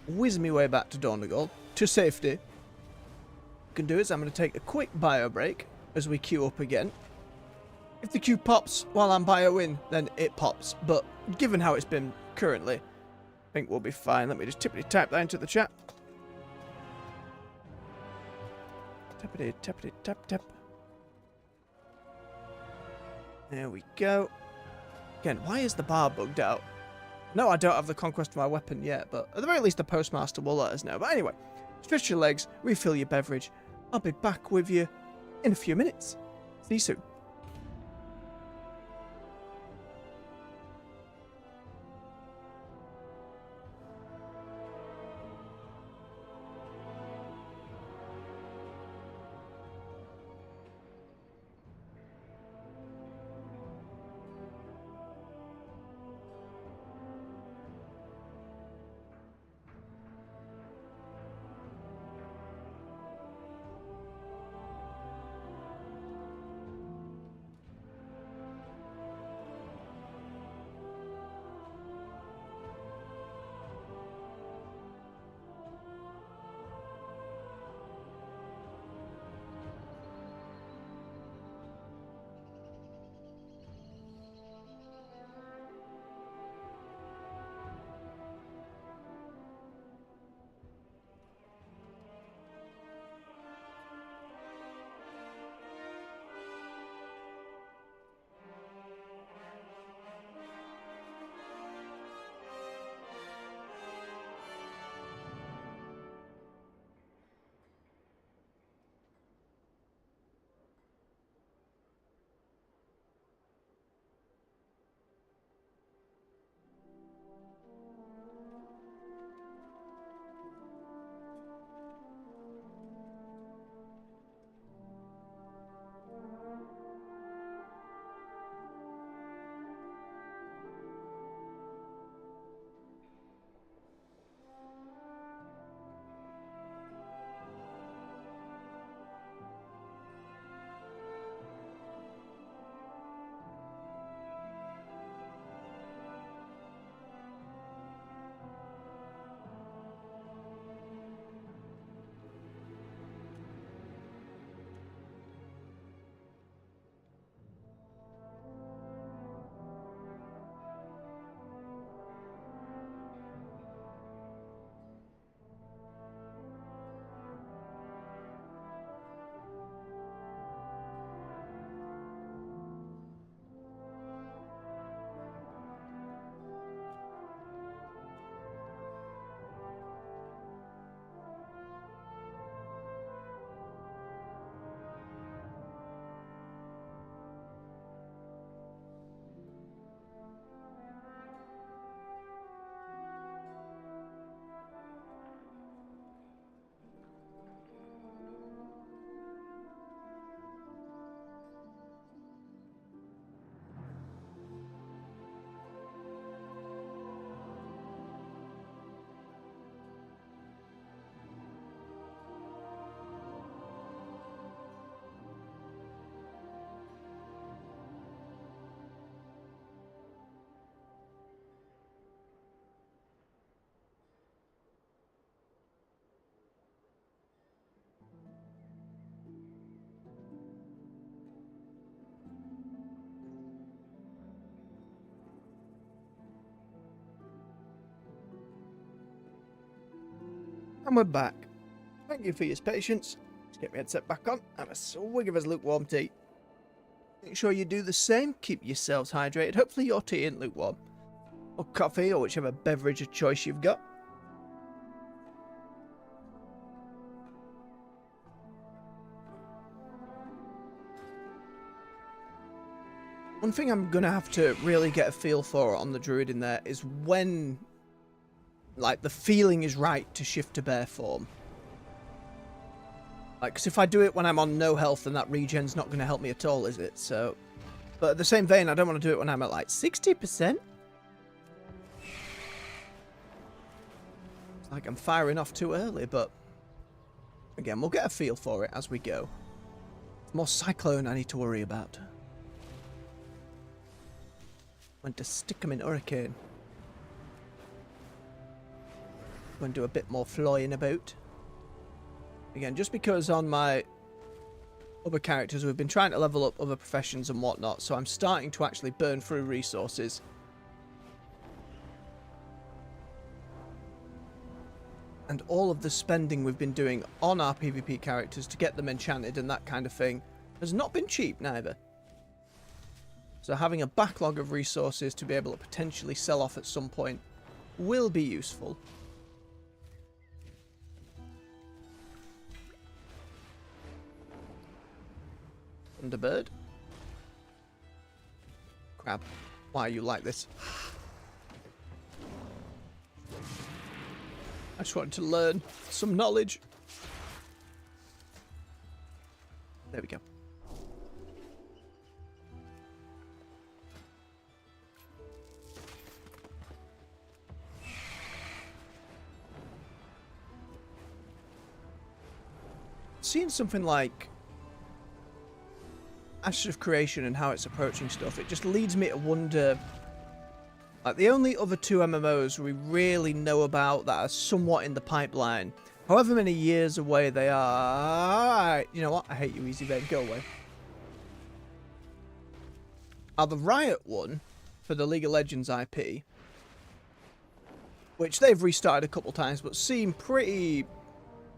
whiz me way back to Dornegal to safety. What I can do is I'm going to take a quick bio break as we queue up again. If the queue pops while I'm bio-in, then it pops. But given how it's been currently, I think we'll be fine. Let me just tippity type that into the chat. Tappity tappity tap tap. There we go. Again, why is the bar bugged out? No, I don't have the conquest of my weapon yet, but at the very least the postmaster will let us know. But anyway, stretch your legs, refill your beverage. I'll be back with you in a few minutes. See you soon. And we're back. Thank you for your patience. Let's get my headset back on. Have a swig of his lukewarm tea. Make sure you do the same. Keep yourselves hydrated. Hopefully your tea isn't lukewarm. Or coffee, or whichever beverage of choice you've got. One thing I'm going to have to really get a feel for on the Druid in there is when, like, the feeling is right to shift to bear form. Like, because if I do it when I'm on no health, then that regen's not going to help me at all, is it? So, but at the same vein, I don't want to do it when I'm at, like, 60%. It's like I'm firing off too early, but again, we'll get a feel for it as we go. It's more Cyclone I need to worry about. When to stick them in Hurricane. Going to do a bit more flying about. Again, just because on my other characters we've been trying to level up other professions and whatnot, so I'm starting to actually burn through resources. And all of the spending we've been doing on our PvP characters to get them enchanted and that kind of thing has not been cheap neither. So having a backlog of resources to be able to potentially sell off at some point will be useful. Thunderbird. Crab. Why are you like this? I just wanted to learn some knowledge. There we go. Seeing something like Ashes of Creation and how it's approaching stuff, it just leads me to wonder, like, the only other two MMOs we really know about that are somewhat in the pipeline, however many years away they are, you know what, I hate you, Easy Vein, go away, are the Riot one for the League of Legends IP, which they've restarted a couple times but seem pretty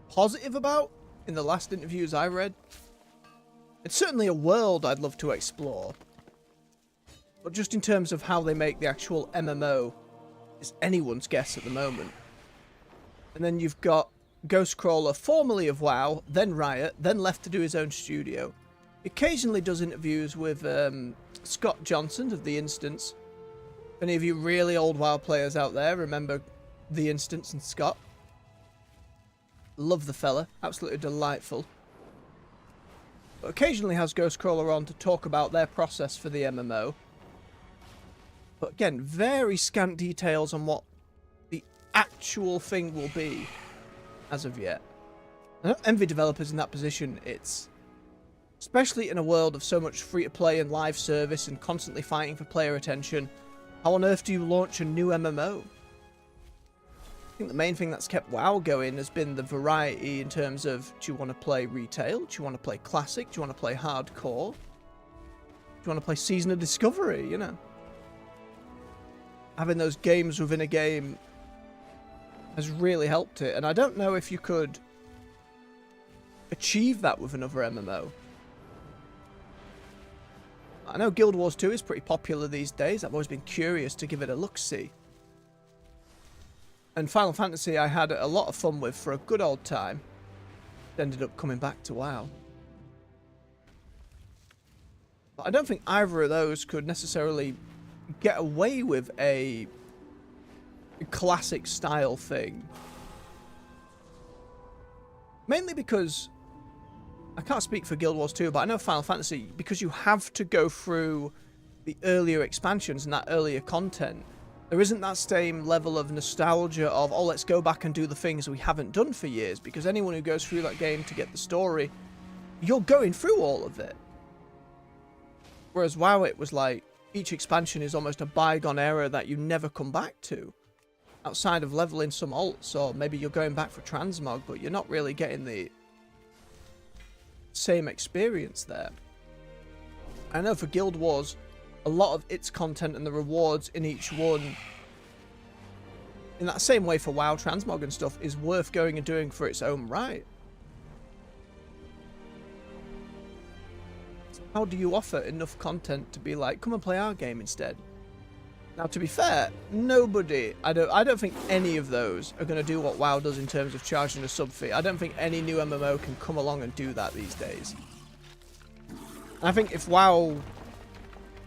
positive about in the last interviews I read. It's certainly a world I'd love to explore. But just in terms of how they make the actual MMO is anyone's guess at the moment. And then you've got Ghostcrawler, formerly of WoW, then Riot, then left to do his own studio. He occasionally does interviews with Scott Johnson of The Instance. If any of you really old WoW players out there remember The Instance and Scott. Love the fella, absolutely delightful. But occasionally has Ghostcrawler on to talk about their process for the MMO. But again, very scant details on what the actual thing will be as of yet. I don't envy developers in that position. It's, especially in a world of so much free-to-play and live service and constantly fighting for player attention, how on earth do you launch a new MMO? I think the main thing that's kept WoW going has been the variety in terms of, do you want to play retail? Do you want to play classic? Do you want to play hardcore? Do you want to play Season of Discovery, you know? Having those games within a game has really helped it, and I don't know if you could achieve that with another MMO. I know Guild Wars 2 is pretty popular these days. I've always been curious to give it a look-see. And Final Fantasy I had a lot of fun with for a good old time. Ended up coming back to WoW. But I don't think either of those could necessarily get away with a classic style thing. Mainly because, I can't speak for Guild Wars 2, but I know Final Fantasy, because you have to go through the earlier expansions and that earlier content, there isn't that same level of nostalgia of, oh, let's go back and do the things we haven't done for years, because anyone who goes through that game to get the story, you're going through all of it. Whereas WoW, it was like, each expansion is almost a bygone era that you never come back to. Outside of leveling some alts, or maybe you're going back for transmog, but you're not really getting the same experience there. I know for Guild Wars, a lot of its content and the rewards in each one in that same way for WoW transmog and stuff, is worth going and doing for its own right. So how do you offer enough content to be like, come and play our game instead? Now, to be fair, nobody, I don't think any of those are going to do what WoW does in terms of charging a sub fee. I don't think any new MMO can come along and do that these days. And I think if WoW,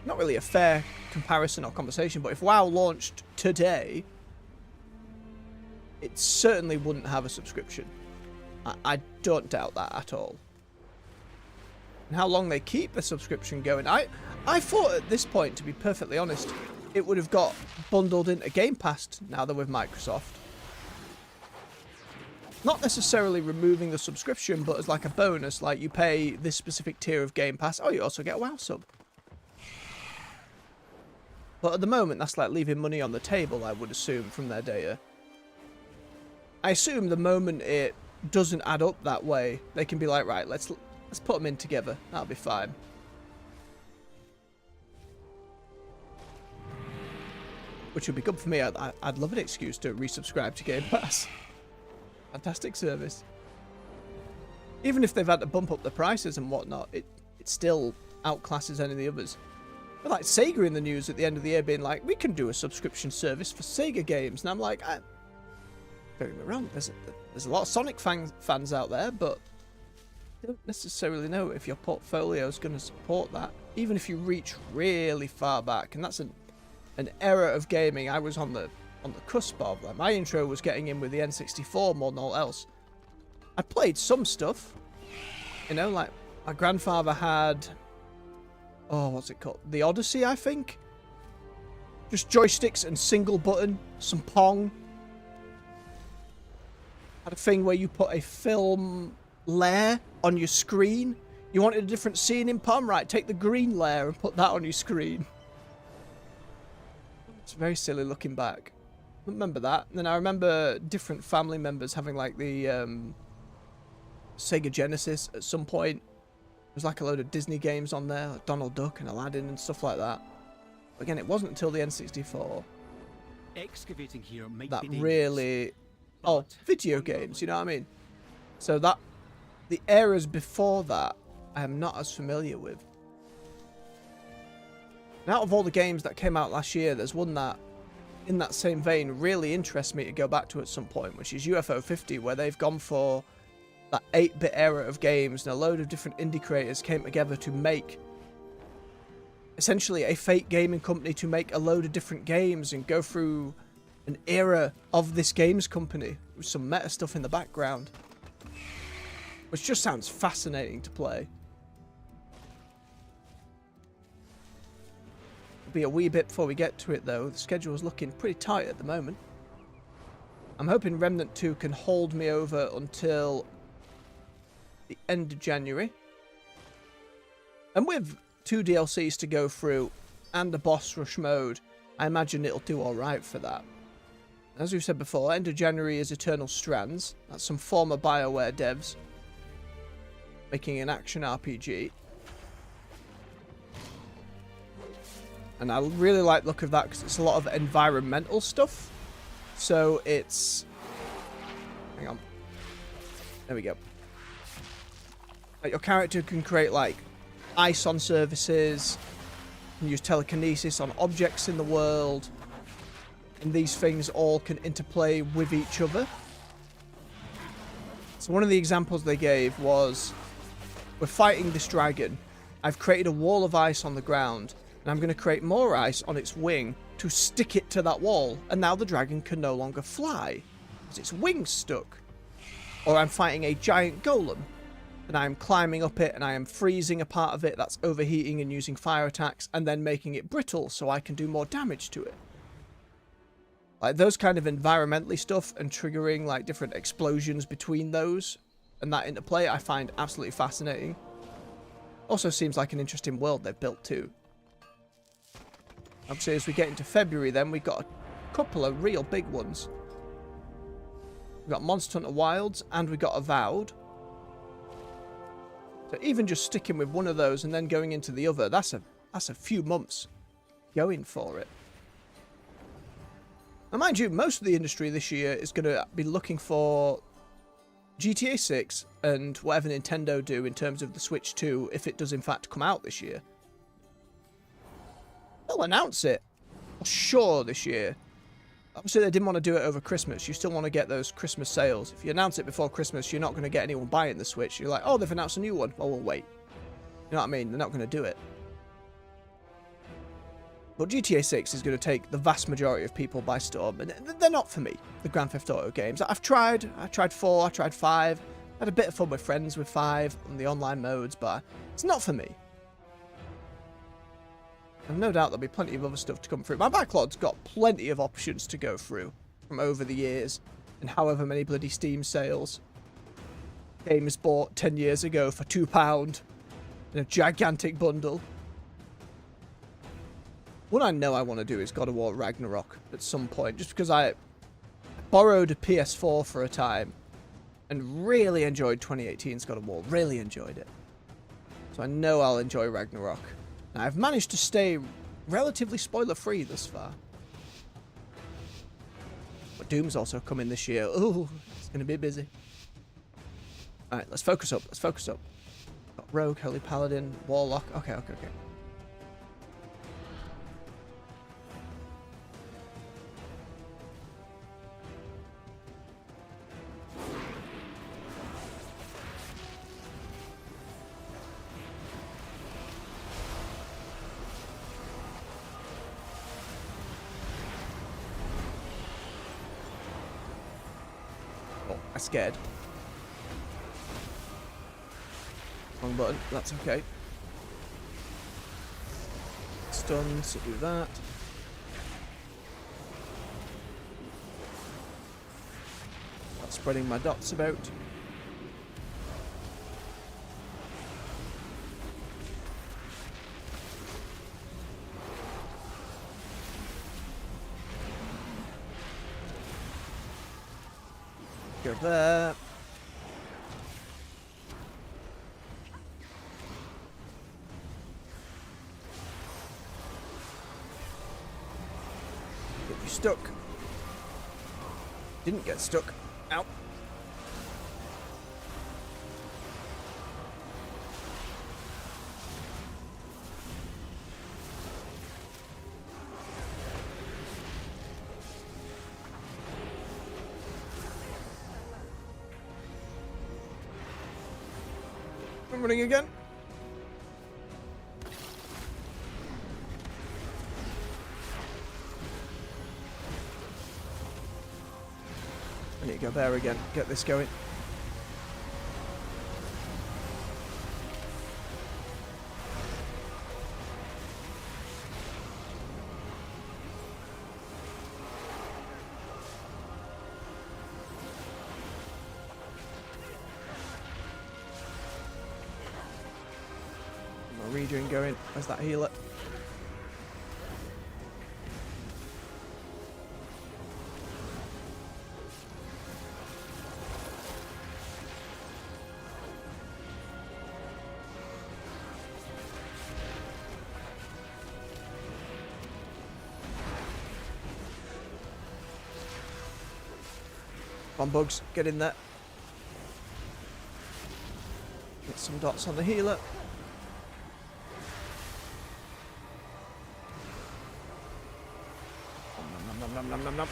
not really a fair comparison or conversation, but if WoW launched today, it certainly wouldn't have a subscription. I don't doubt that at all. And how long they keep the subscription going, I thought at this point, to be perfectly honest, it would have got bundled into Game Pass now that with Microsoft. Not necessarily removing the subscription, but as like a bonus, like you pay this specific tier of Game Pass, oh, you also get a WoW sub. But at the moment, that's like leaving money on the table, I would assume, from their data. I assume the moment it doesn't add up that way, they can be like, right, let's put them in together. That'll be fine. Which would be good for me. I'd love an excuse to resubscribe to Game Pass. Fantastic service. Even if they've had to bump up the prices and whatnot, it still outclasses any of the others. But like Sega in the news at the end of the year being like, we can do a subscription service for Sega games. And I'm like, don't get me wrong, there's a lot of Sonic fans out there, but I don't necessarily know if your portfolio is going to support that. Even if you reach really far back, and that's an era of gaming I was on the cusp of. Like, my intro was getting in with the N64 more than all else. I played some stuff, you know, like my grandfather had, oh, what's it called? The Odyssey, I think. Just joysticks and single button, some Pong. Had a thing where you put a film layer on your screen. You wanted a different scene in Pong, right? Take the green layer and put that on your screen. It's very silly looking back. I remember that. And then I remember different family members having like the Sega Genesis at some point. There was like a load of Disney games on there, like Donald Duck and Aladdin and stuff like that. But again, it wasn't until the N64 Excavating here might that be dangerous, really... but Oh, video games, you know what I mean? So that... The eras before that, I am not as familiar with. And out of all the games that came out last year, there's one that, in that same vein, really interests me to go back to at some point, which is UFO 50, where they've gone for that 8-bit era of games, and a load of different indie creators came together to make essentially a fake gaming company to make a load of different games and go through an era of this games company with some meta stuff in the background, which just sounds fascinating to play. Be a wee bit before we get to it though. The schedule's looking pretty tight at the moment. I'm hoping Remnant 2 can hold me over until the end of January. And with 2 DLCs to go through and a boss rush mode, I imagine it'll do alright for that. As we've said before, end of January is Eternal Strands. That's some former BioWare devs making an action RPG. And I really like the look of that because it's a lot of environmental stuff. So it's... Hang on. There we go. Like, your character can create, like, ice on surfaces, can use telekinesis on objects in the world, and these things all can interplay with each other. So one of the examples they gave was, we're fighting this dragon. I've created a wall of ice on the ground, and I'm going to create more ice on its wing to stick it to that wall, and now the dragon can no longer fly because its wing's stuck. Or I'm fighting a giant golem, and I'm climbing up it, and I am freezing a part of it that's overheating and using fire attacks, and then making it brittle so I can do more damage to it. Like, those kind of environmentally stuff and triggering like different explosions between those and that interplay I find absolutely fascinating. Also seems like an interesting world they've built too. Obviously, as we get into February then, we've got a couple of real big ones. We've got Monster Hunter Wilds and we got Avowed. So even just sticking with one of those and then going into the other, that's a few months going for it. Now, mind you, most of the industry this year is going to be looking for GTA 6 and whatever Nintendo do in terms of the Switch 2, if it does in fact come out this year. They'll announce it, for sure, this year. Obviously, they didn't want to do it over Christmas. You still want to get those Christmas sales. If you announce it before Christmas, you're not going to get anyone buying the Switch. You're like, oh, they've announced a new one. Well, we'll wait. You know what I mean? They're not going to do it. But GTA 6 is going to take the vast majority of people by storm. And they're not for me, the Grand Theft Auto games. I've tried. I tried 4, I tried 5. I had a bit of fun with friends with 5 on the online modes, but it's not for me. And no doubt there'll be plenty of other stuff to come through. My backlog's got plenty of options to go through from over the years. And however many bloody Steam sales. Games bought 10 years ago for £2 in a gigantic bundle. What I know I want to do is God of War Ragnarok at some point. Just because I borrowed a PS4 for a time. And really enjoyed 2018's God of War. Really enjoyed it. So I know I'll enjoy Ragnarok. Now, I've managed to stay relatively spoiler-free thus far. But Doom's also coming this year. Ooh, it's going to be busy. Alright, let's focus up. Let's focus up. Got Rogue, Holy Paladin, Warlock. Okay. Scared. Wrong button. That's okay. Stun, so do that. Not spreading my dots about. Go there. Get you stuck. Didn't get stuck. Ow. I'm running again. I need to go there again. Get this going. Regen going. Where's that healer? Come on, bugs, get in there. Get some dots on the healer. Nom.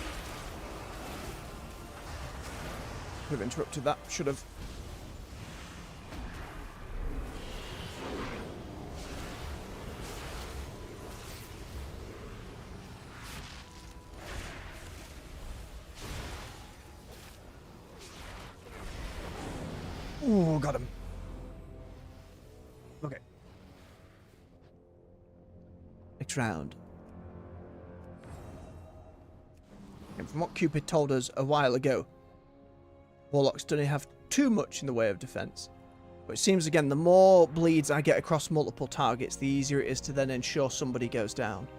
Could have interrupted that. Should have. Ooh, got him. Okay. Next round. And from what Cupid told us a while ago, Warlocks don't have too much in the way of defense. But it seems again, the more bleeds I get across multiple targets, the easier it is to then ensure somebody goes down.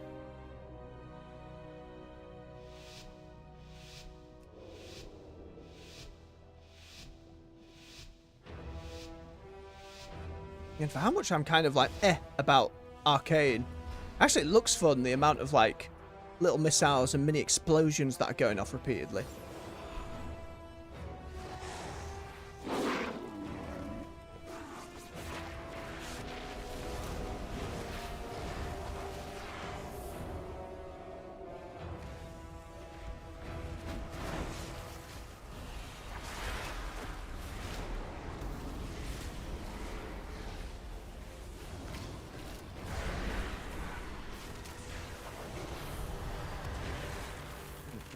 And for how much I'm kind of like about Arcane, actually it looks fun, the amount of like little missiles and mini explosions that are going off repeatedly.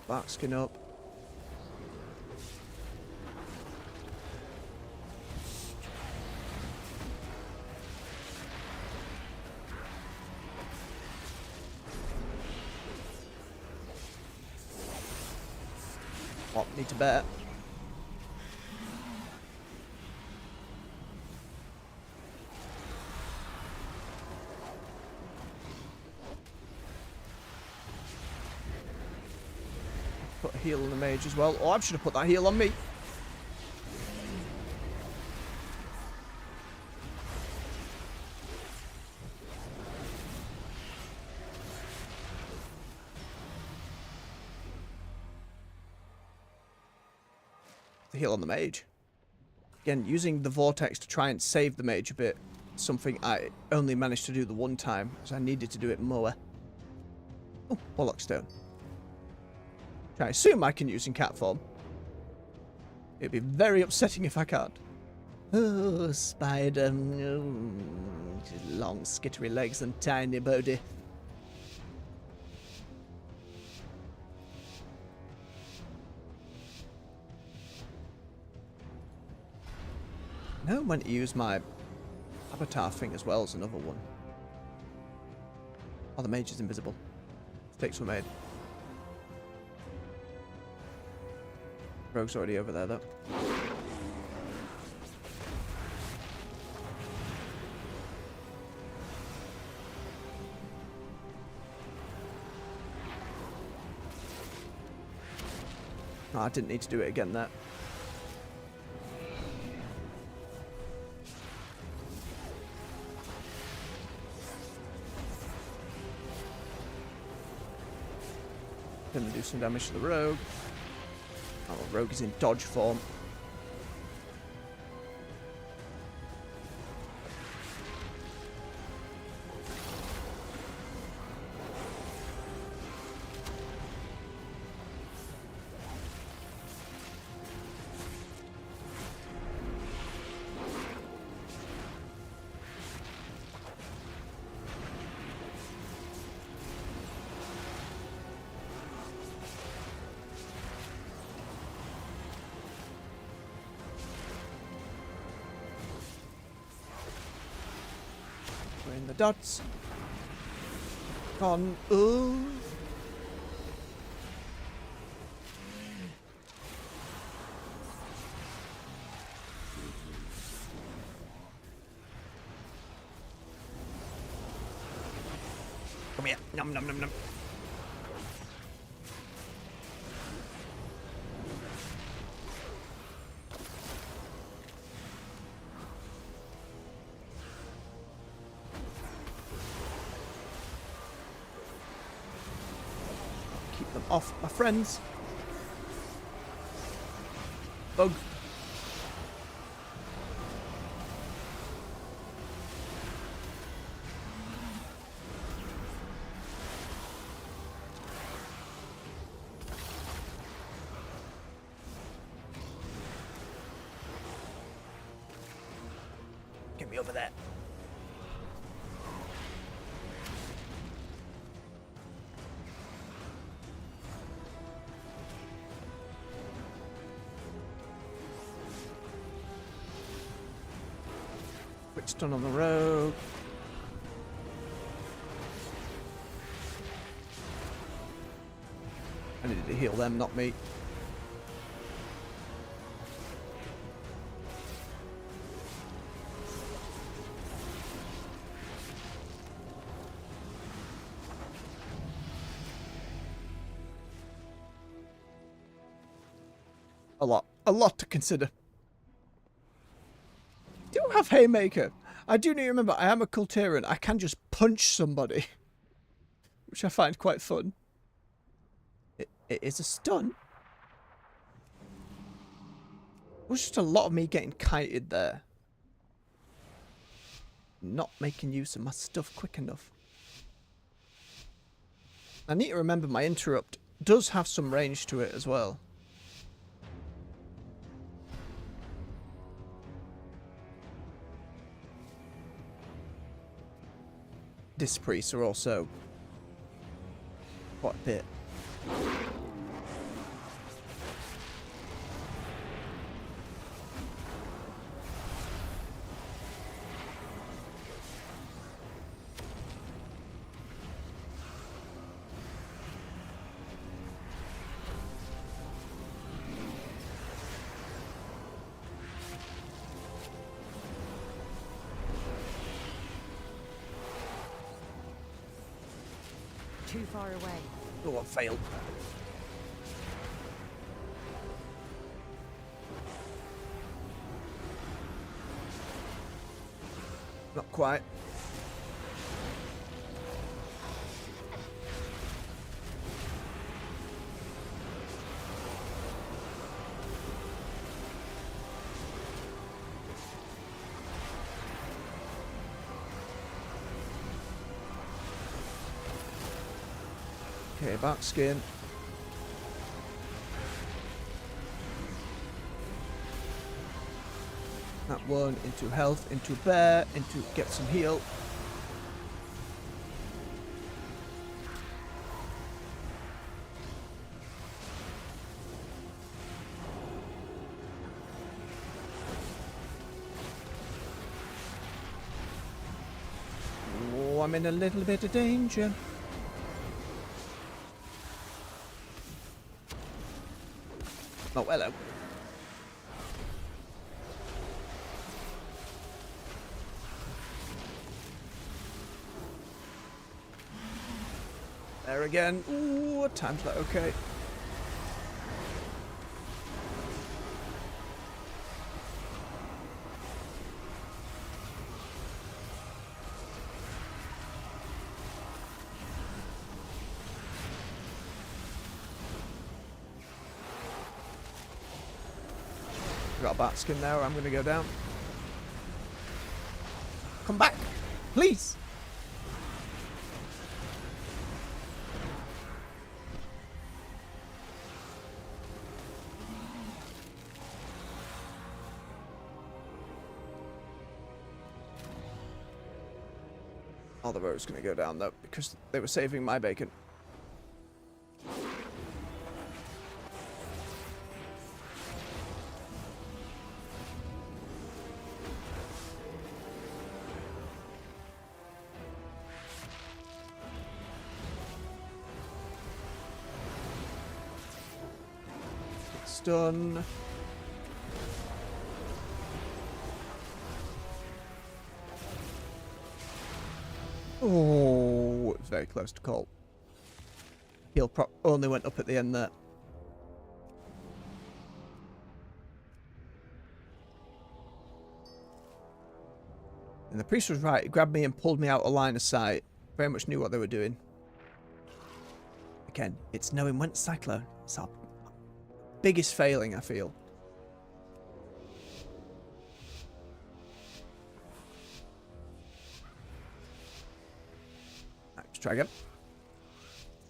Barkskin up. What? Need to bet. Put a heal on the mage as well. Oh, I should have put that heal on me. The heal on the mage. Again, using the vortex to try and save the mage a bit. Something I only managed to do the one time, as I needed to do it more. Oh, Warlock Stone. Which I assume I can use in cat form. It'd be very upsetting if I can't. Oh, spider. Oh, long skittery legs and tiny body. No, I'm going to use my avatar thing as well as another one. Oh, the mage is invisible. Sticks were made. Rogue's already over there, though. Oh, I didn't need to do it again there. Gonna do some damage to the rogue. Oh, well, rogue is in dodge form. We're in the dots. Gone. Ooh. Come here. Nom nom nom nom. Keep them off, my friends. Bug. Get me over there. Quick stun on the rogue. I needed to heal them, not me. A lot to consider. Do have Haymaker. I do need to remember I am a Cultarian. I can just punch somebody, which I find quite fun. It is a stun. It was just a lot of me getting kited there. Not making use of my stuff quick enough. I need to remember my interrupt does have some range to it as well. Disc priests are also quite a bit. Too far away. Oh, I failed. Not quite. Okay, back skin. That one into health, into bear, into get some heal. Oh, I'm in a little bit of danger. Oh, hello. There again. Ooh, time's that okay. Got a bat skin there, I'm gonna go down. Come back, please. Oh, the road's gonna go down though because they were saving my bacon. Done. Oh, it was very close to call. Heal prop only went up at the end there. And the priest was right. He grabbed me and pulled me out of line of sight. Very much knew what they were doing. Again, it's knowing when to cyclone. It's our biggest failing, I feel. Let's try again.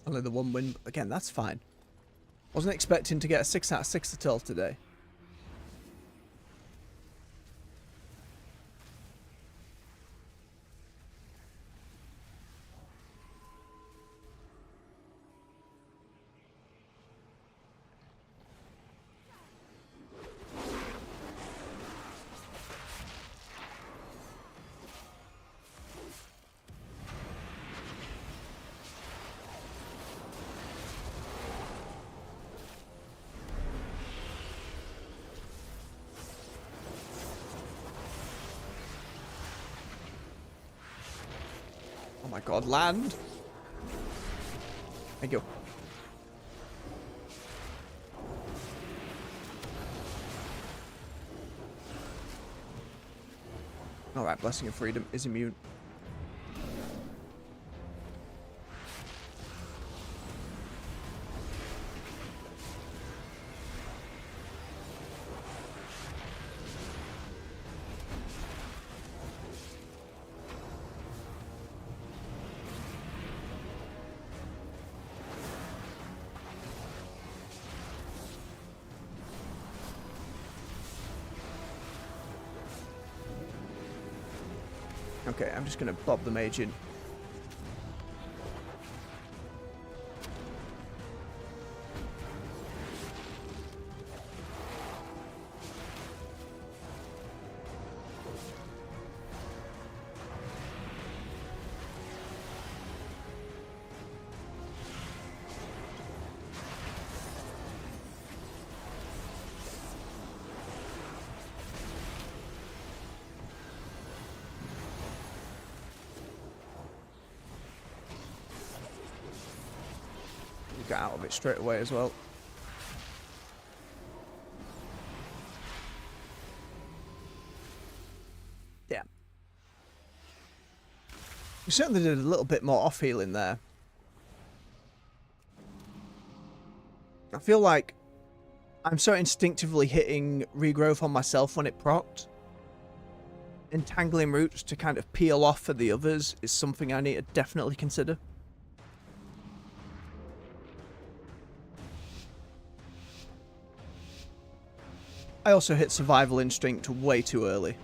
Only the one win. Again, that's fine. Wasn't expecting to get a 6 out of 6 at all today. Oh my god, land! Thank you. Alright, Blessing of Freedom is immune. Okay, I'm just going to bob the mage in. Get out of it straight away as well. Yeah. We certainly did a little bit more off healing there. I feel like I'm so instinctively hitting regrowth on myself when it procced. Entangling roots to kind of peel off for the others is something I need to definitely consider. I also hit survival instinct way too early.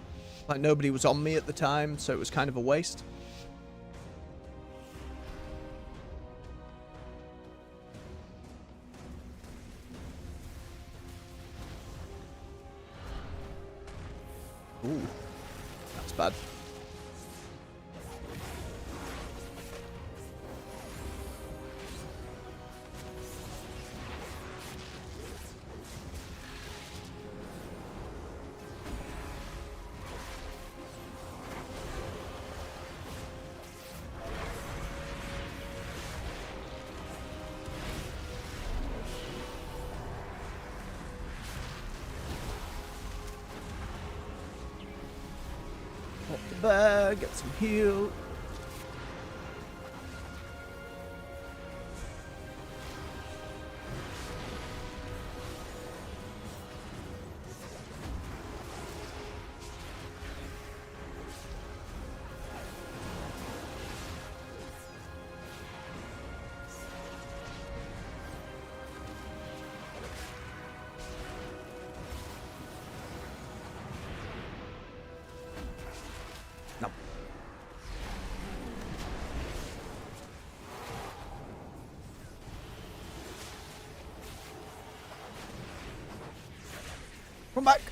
Like, nobody was on me at the time, so it was kind of a waste. Ooh, that's bad. Pop the bag, get some heal. No. Come back.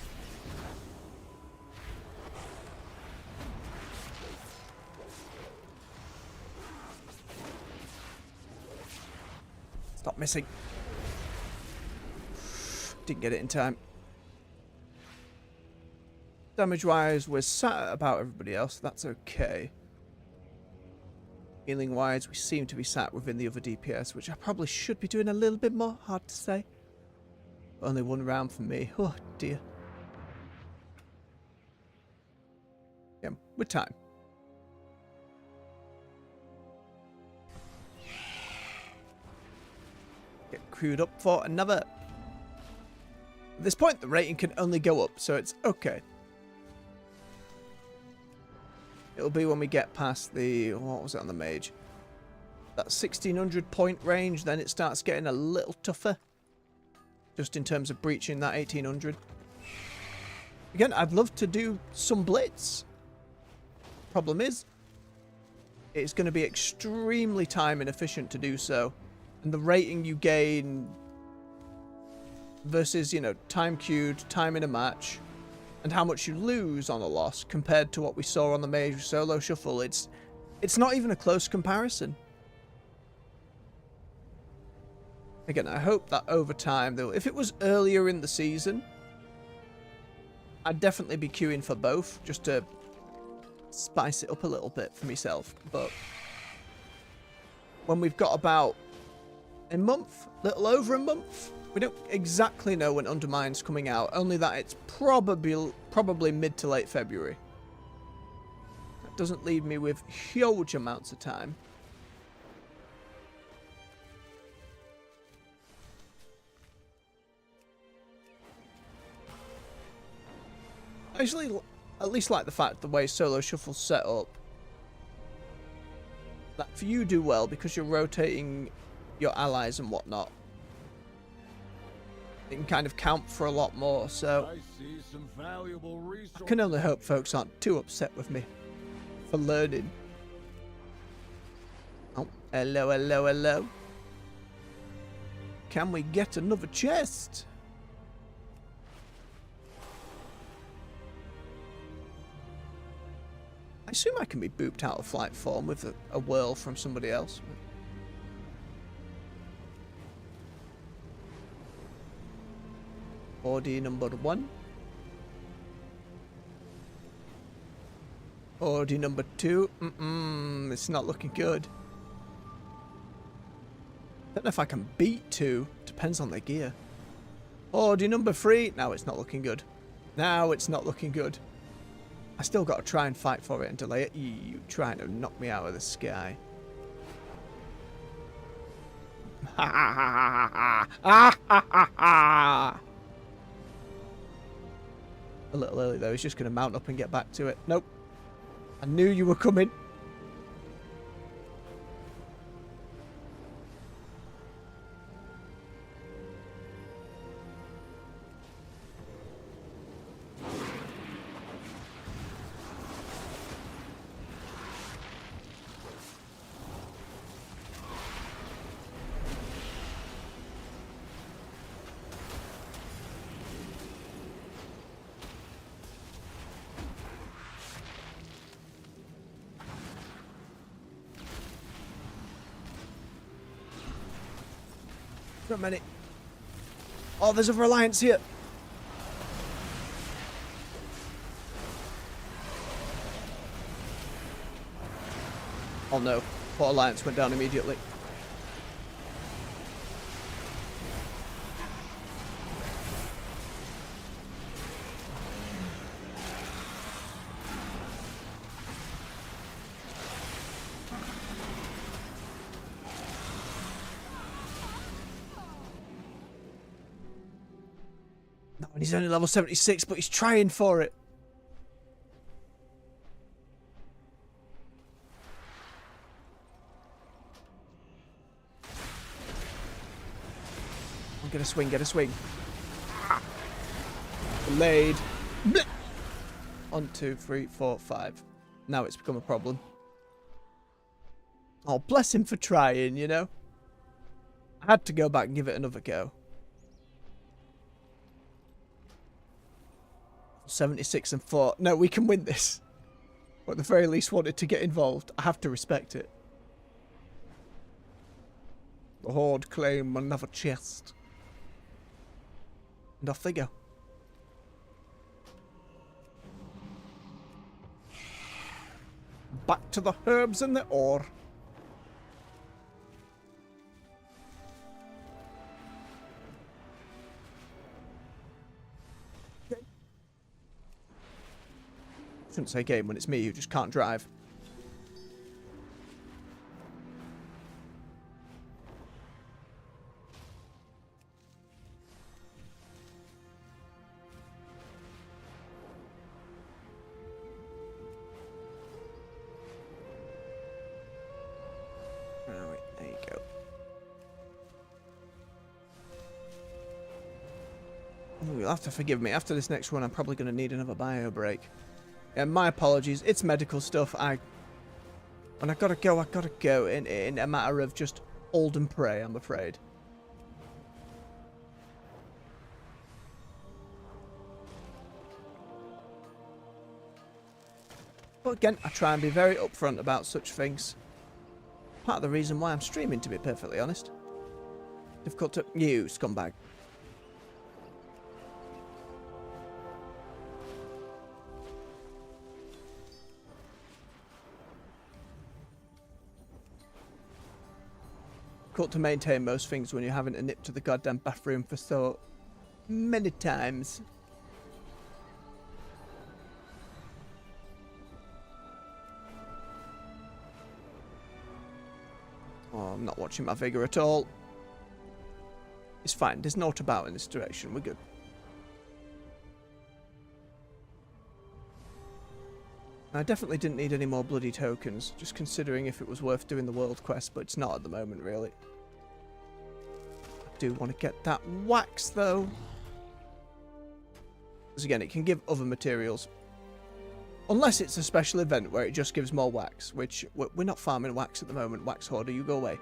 Stop missing. Didn't get it in time. Damage-wise, we're sat at about everybody else. That's okay. Healing-wise, we seem to be sat within the other DPS, which I probably should be doing a little bit more. Hard to say. Only one round for me. Oh, dear. Yeah, with time. Get crewed up for another. At this point, the rating can only go up, so it's okay. It'll be when we get past the, what was it on the mage? That 1600 point range, then it starts getting a little tougher. Just in terms of breaching that 1800. Again, I'd love to do some blitz. Problem is, it's going to be extremely time inefficient to do so. And the rating you gain versus, you know, time queued, time in a match, and how much you lose on a loss compared to what we saw on the Mage solo shuffle, it's not even a close comparison. Again, I hope that over time, though, if it was earlier in the season, I'd definitely be queuing for both, just to spice it up a little bit for myself. But when we've got about a month, little over a month, we don't exactly know when Undermine's coming out, only that it's probably mid to late February. That doesn't leave me with huge amounts of time. I actually at least like the fact the way solo shuffle's set up. That if you do well, because you're rotating your allies and whatnot, it can kind of count for a lot more, so I see some valuable resources. I can only hope folks aren't too upset with me for learning. Oh, hello, hello, hello. Can we get another chest? I assume I can be booped out of flight form with a whirl from somebody else. Order number 1. Order number 2. It's not looking good. Don't know if I can beat 2. Depends on their gear. Order number 3. Now it's not looking good. Now it's not looking good. I still got to try and fight for it and delay it. You trying to knock me out of the sky. Ha ha ha ha ha ha ha ha. A little early though. He's just going to mount up and get back to it. Nope. I knew you were coming. Not many. Oh, there's a Reliance here. Oh no. Port Alliance went down immediately. No, and he's only level 76, but he's trying for it. Oh, get a swing, get a swing. Delayed. 1, 2, 3, 4, 5. Now it's become a problem. Oh, bless him for trying, you know. I had to go back and give it another go. 76 and 4. No, we can win this. Or at the very least wanted to get involved. I have to respect it. The Horde claim another chest. And off they go. Back to the herbs and the ore. Shouldn't say game when it's me who just can't drive. Alright, there you go. Ooh, you'll have to forgive me. After this next one, I'm probably going to need another bio break. Yeah, my apologies. It's medical stuff. When I gotta go in a matter of just hold and pray, I'm afraid. But again, I try and be very upfront about such things. Part of the reason why I'm streaming, to be perfectly honest. Difficult to... You, scumbag. Difficult to maintain most things when you're having to nip to the goddamn bathroom for so many times. Oh, I'm not watching my vigor at all. It's fine. There's naught about in this direction. We're good. I definitely didn't need any more bloody tokens, just considering if it was worth doing the world quest, but it's not at the moment, really. I do want to get that wax, though. Because again, it can give other materials. Unless it's a special event where it just gives more wax, which we're not farming wax at the moment. Wax hoarder, you go away.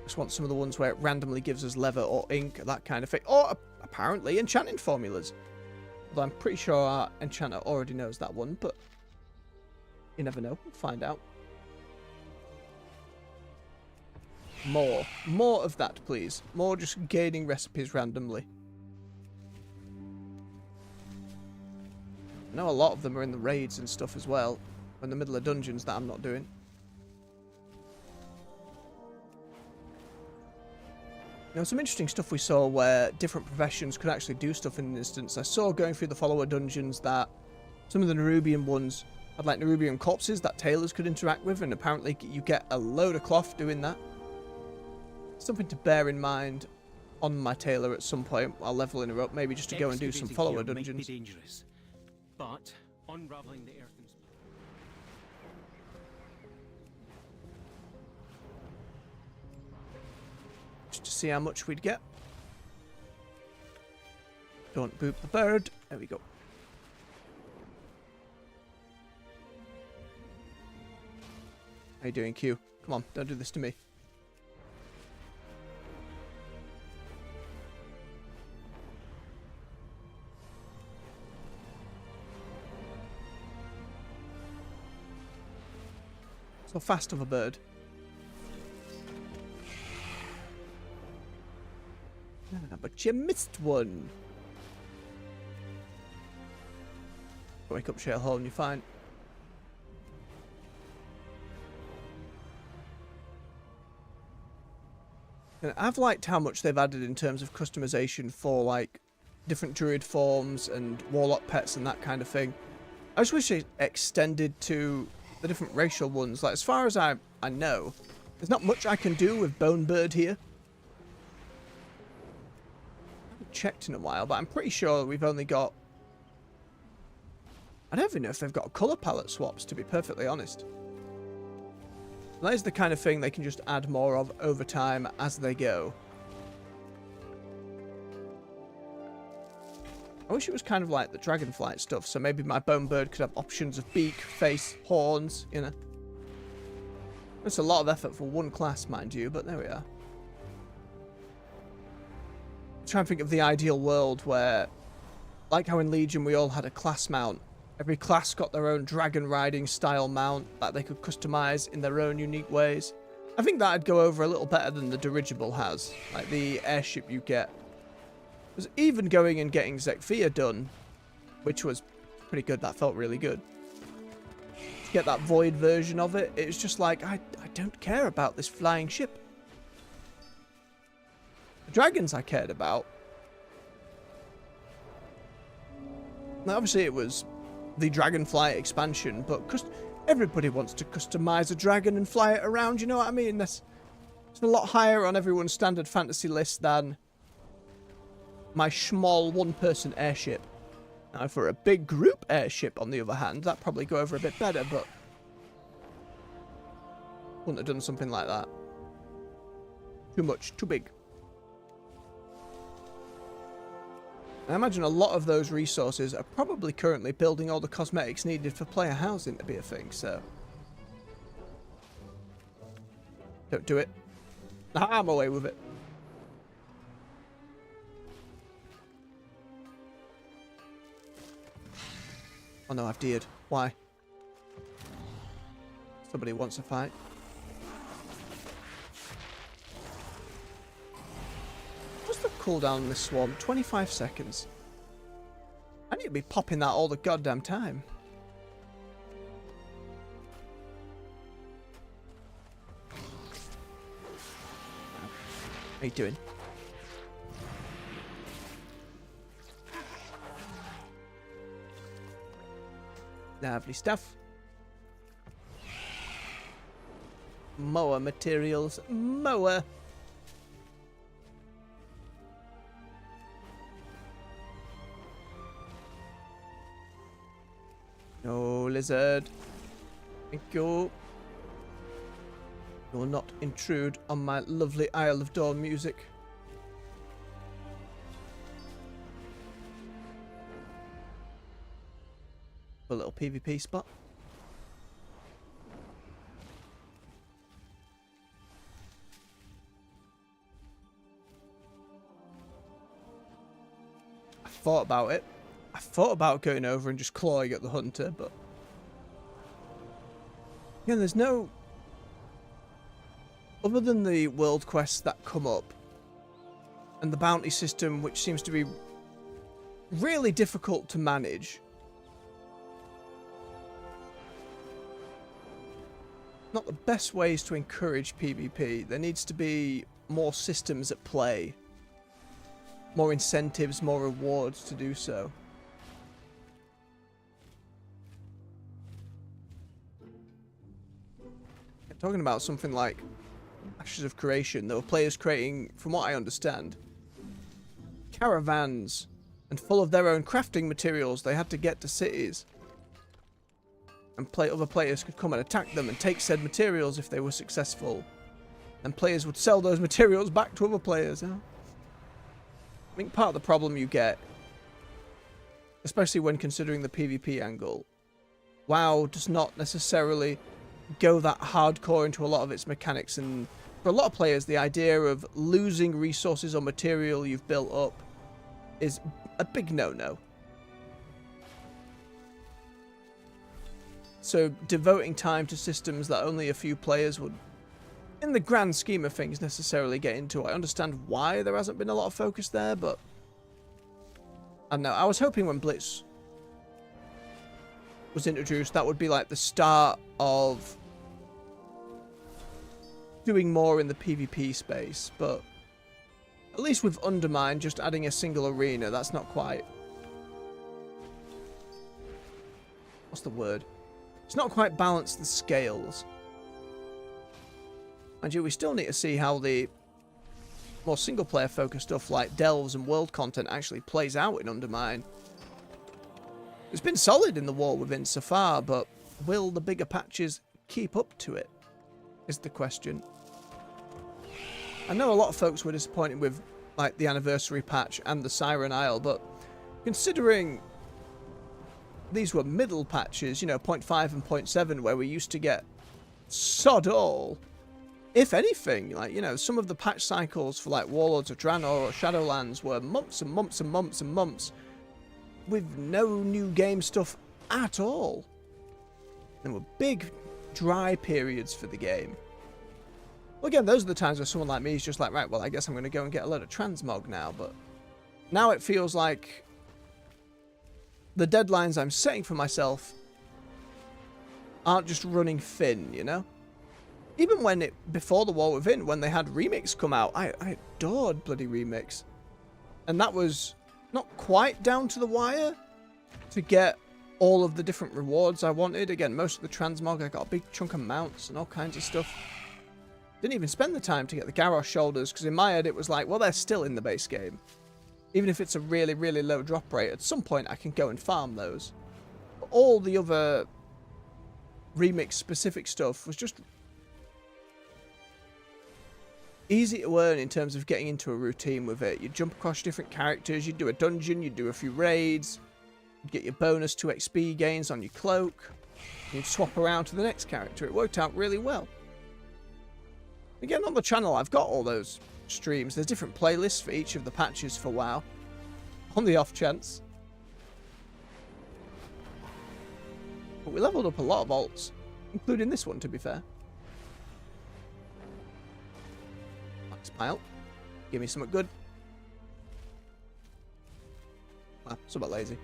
Just want some of the ones where it randomly gives us leather or ink, that kind of thing. Or apparently enchanting formulas. Although I'm pretty sure our enchanter already knows that one, but you never know. We'll find out. More. More of that, please. More just gaining recipes randomly. I know a lot of them are in the raids and stuff as well. In the middle of dungeons that I'm not doing. You know, some interesting stuff we saw where different professions could actually do stuff in an instance. I saw going through the follower dungeons that some of the Nerubian ones had like Nerubian corpses that tailors could interact with, and apparently you get a load of cloth doing that. Something to bear in mind on my tailor at some point while leveling her up, maybe just to go and do some follower dungeons. Dangerous, but unraveling the earth and just to see how much we'd get. Don't boop the bird. There we go. How you doing, Q? Come on, don't do this to me. So fast of a bird. Ah, but you missed one. Wake up, Shellhole, and you're fine. And I've liked how much they've added in terms of customization for like different druid forms and warlock pets and that kind of thing. I just wish it extended to the different racial ones. Like, as far as I know, there's not much I can do with Bonebird here. I haven't checked in a while, but I'm pretty sure we've only got... I don't even know if they've got colour palette swaps, to be perfectly honest. That is the kind of thing they can just add more of over time as they go. I wish it was kind of like the Dragonflight stuff, so maybe my Bonebird could have options of beak, face, horns, you know. It's a lot of effort for one class, mind you, but there we are. I'm trying to think of the ideal world where, like how in Legion we all had a class mount. Every class got their own dragon riding style mount that they could customize in their own unique ways. I think that'd go over a little better than the dirigible has, like the airship you get. Was even going and getting Zekphia done, which was pretty good. That felt really good. To get that void version of it, it was just like, I don't care about this flying ship. The dragons I cared about. Now, obviously it was the Dragonflight expansion, but everybody wants to customize a dragon and fly it around, you know what I mean? It's a lot higher on everyone's standard fantasy list than my small one-person airship. Now, for a big group airship, on the other hand, that'd probably go over a bit better, but wouldn't have done something like that. Too much, too big. I imagine a lot of those resources are probably currently building all the cosmetics needed for player housing to be a thing, so... Don't do it. I'm away with it. Oh no, I've deered. Why? Somebody wants a fight. What's the cooldown on this swarm? 25 seconds. I need to be popping that all the goddamn time. How you doing? Lovely stuff. Mower materials. Mower. No lizard. Thank you. You will not intrude on my lovely Isle of Dawn music. A little PvP spot. I thought about it. I thought about going over and just clawing at the hunter, but yeah, there's no, other than the world quests that come up and the bounty system, which seems to be really difficult to manage. Not the best ways to encourage PvP. There needs to be more systems at play. More incentives, more rewards to do so. Talking about something like Ashes of Creation, there were players creating, from what I understand, caravans and full of their own crafting materials they had to get to cities. And other players could come and attack them and take said materials if they were successful. And players would sell those materials back to other players. I think part of the problem you get, especially when considering the PvP angle, WoW does not necessarily go that hardcore into a lot of its mechanics, and for a lot of players the idea of losing resources or material you've built up is a big no-no. So devoting time to systems that only a few players would, in the grand scheme of things, necessarily get into. I understand why there hasn't been a lot of focus there, but I don't know. I was hoping when Blitz was introduced, that would be like the start of doing more in the PvP space, but at least with Undermine, just adding a single arena, that's not quite... What's the word? It's not quite balanced the scales. And we still need to see how the more single-player focused stuff like delves and world content actually plays out in Undermine. It's been solid in the war within so far, but will the bigger patches keep up to it, is the question. I know a lot of folks were disappointed with like the anniversary patch and the Siren Isle, but considering these were middle patches, you know, 0.5 and 0.7, where we used to get sod all, if anything, like, you know, some of the patch cycles for like Warlords of Draenor or Shadowlands were months and months and months and months with no new game stuff at all. There were big dry periods for the game. Well, again, those are the times where someone like me is just like, right, well, I guess I'm going to go and get a load of transmog now, but now it feels like the deadlines I'm setting for myself aren't just running thin, you know? Even when before the War Within, when they had Remix come out, I adored bloody Remix. And that was not quite down to the wire to get all of the different rewards I wanted. Again, most of the transmog, I got a big chunk of mounts and all kinds of stuff. Didn't even spend the time to get the Garrosh shoulders, because in my head it was like, well, they're still in the base game. Even if it's a really, really low drop rate, at some point I can go and farm those. But all the other remix-specific stuff was just easy to earn in terms of getting into a routine with it. You'd jump across different characters, you'd do a dungeon, you'd do a few raids, you'd get your bonus 2 XP gains on your cloak, you'd swap around to the next character. It worked out really well. Again, on the channel, I've got all those streams. There's different playlists for each of the patches for WoW, on the off chance. But we leveled up a lot of alts, including this one, to be fair. Max pile. Give me something good. Well, somewhat lazy.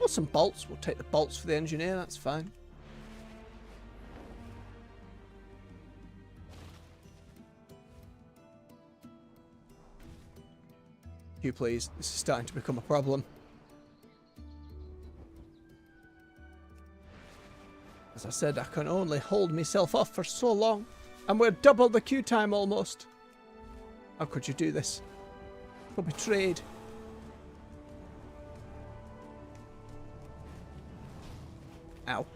Or some bolts. We'll take the bolts for the engineer, that's fine. You please, this is starting to become a problem. As I said, I can only hold myself off for so long, and we're double the queue time almost. How could you do this? We're betrayed. Ow.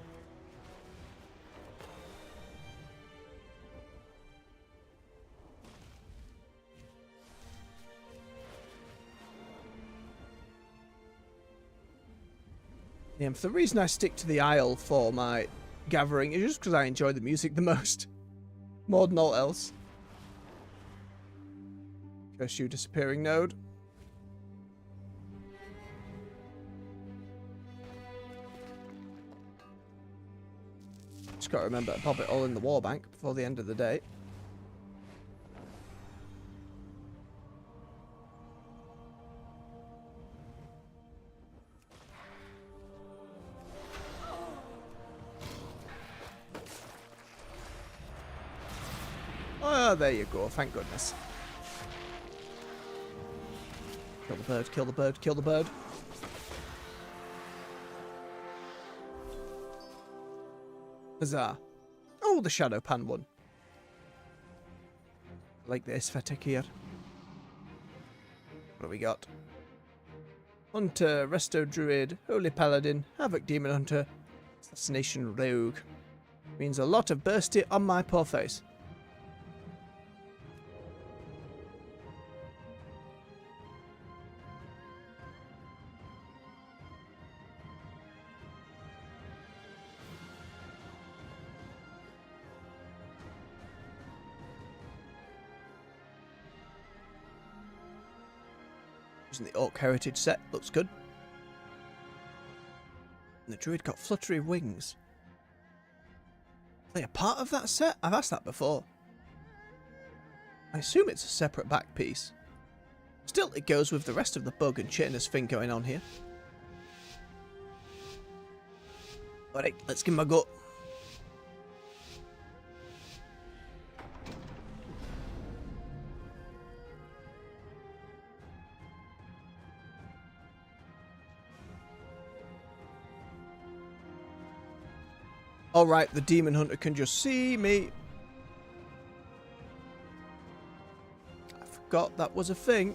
Yeah, the reason I stick to the Isle for my gathering is just because I enjoy the music the most. More than all else. Curse you, disappearing node. Just got to remember to pop it all in the war bank before the end of the day. Oh, there you go. Thank goodness. Kill the bird, kill the bird, kill the bird. Huzzah. Oh, the Shadow Pan one. Like the aesthetic here. What do we got? Hunter, Resto Druid, Holy Paladin, Havoc Demon Hunter, Assassination Rogue. Means a lot of bursty on my poor face. Using the Orc Heritage set, looks good. And the Druid got fluttery wings. Are they a part of that set? I've asked that before. I assume it's a separate back piece. Still, it goes with the rest of the bug and chittiness thing going on here. Alright, let's give him a go. Alright, the Demon Hunter can just see me. I forgot that was a thing.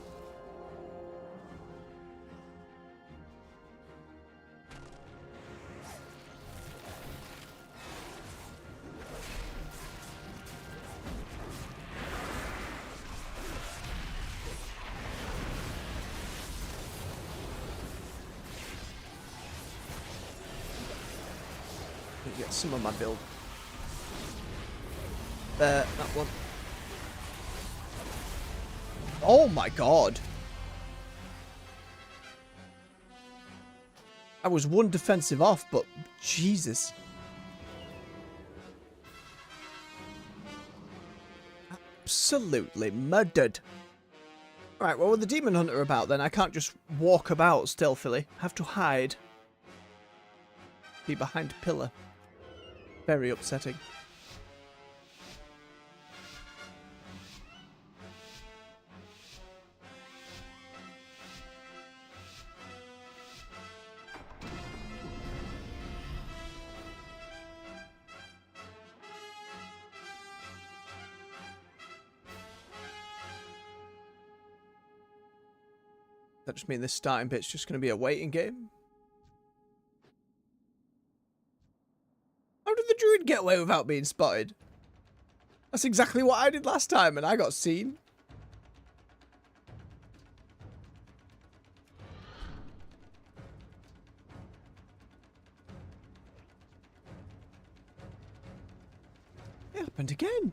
Get some of my build. That one. Oh my god. I was one defensive off, but Jesus. Absolutely murdered. Right, well, with the Demon Hunter about then, I can't just walk about stealthily. I have to hide. Be behind a pillar. Very upsetting. That just mean this starting bit's just going to be a waiting game? How did the Druid get away without being spotted? That's exactly what I did last time, and I got seen. It happened again.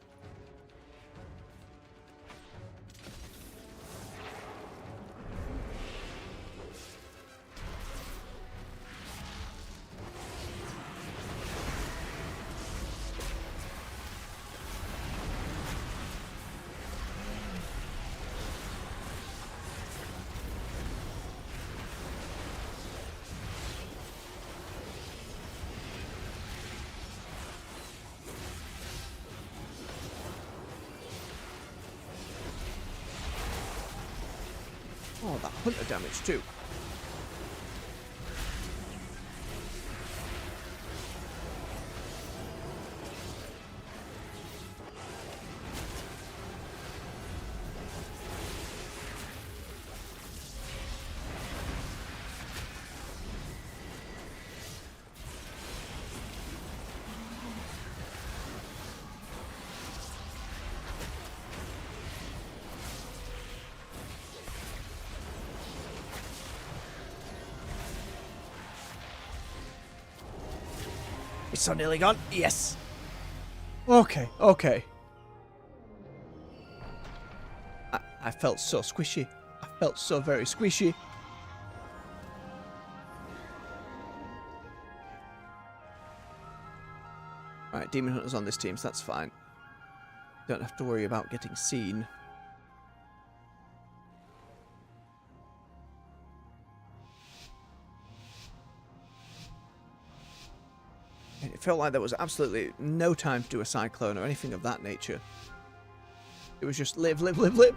Oh, that hunter damage too. It's so nearly gone. Yes. Okay, okay. I felt so squishy. I felt so very squishy. Alright, Demon Hunter's on this team, so that's fine. Don't have to worry about getting seen. And it felt like there was absolutely no time to do a cyclone or anything of that nature. It was just live, live, live, live.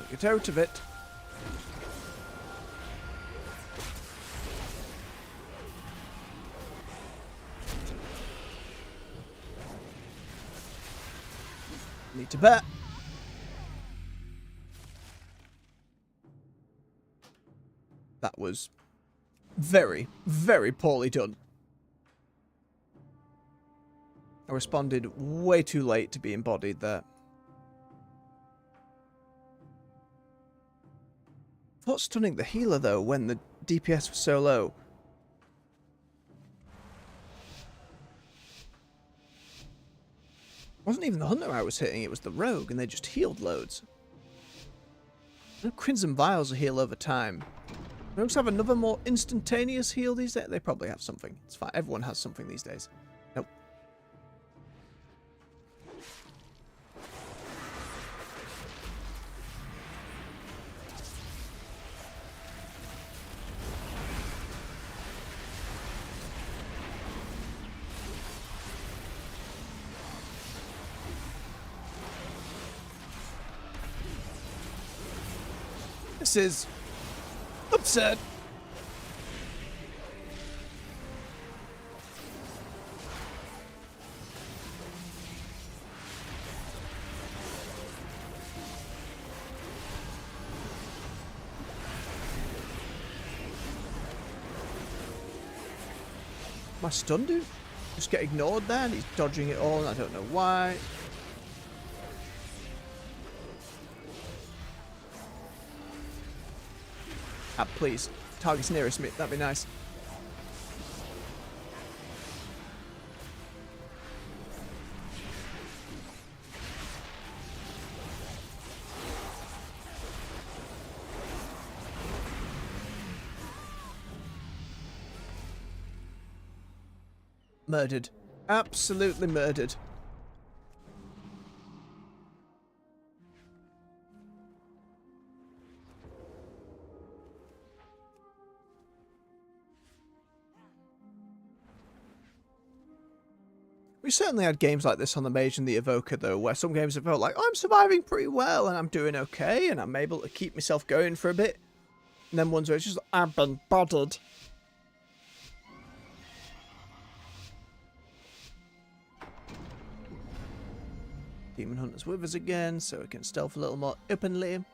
Get out of it. Need to bet. That was very, very poorly done. I responded way too late to be embodied there. Thought stunning the healer though when the DPS was so low. It wasn't even the hunter I was hitting, it was the rogue, and they just healed loads. No Crimson Vials will heal over time. Rogues have another more instantaneous heal these days? They probably have something. It's fine, everyone has something these days. Nope. This is absurd. My stun dude just get ignored there and he's dodging it all and I don't know why. Ah, please. Target's nearest me. That'd be nice. Murdered. Absolutely murdered. We certainly had games like this on the Mage and the Evoker, though, where some games have felt like, oh, I'm surviving pretty well, and I'm doing okay, and I'm able to keep myself going for a bit. And then ones where it's just, I've been bothered. Demon Hunter's with us again, so we can stealth a little more openly.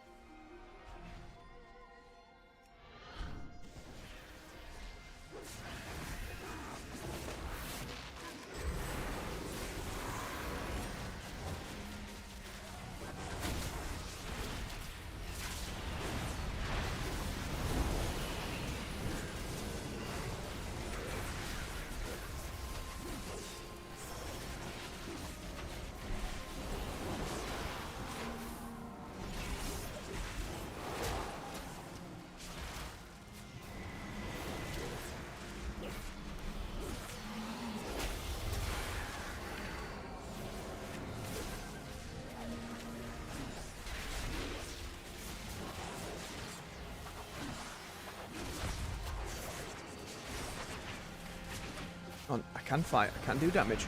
Oh, I can fight, I can do damage.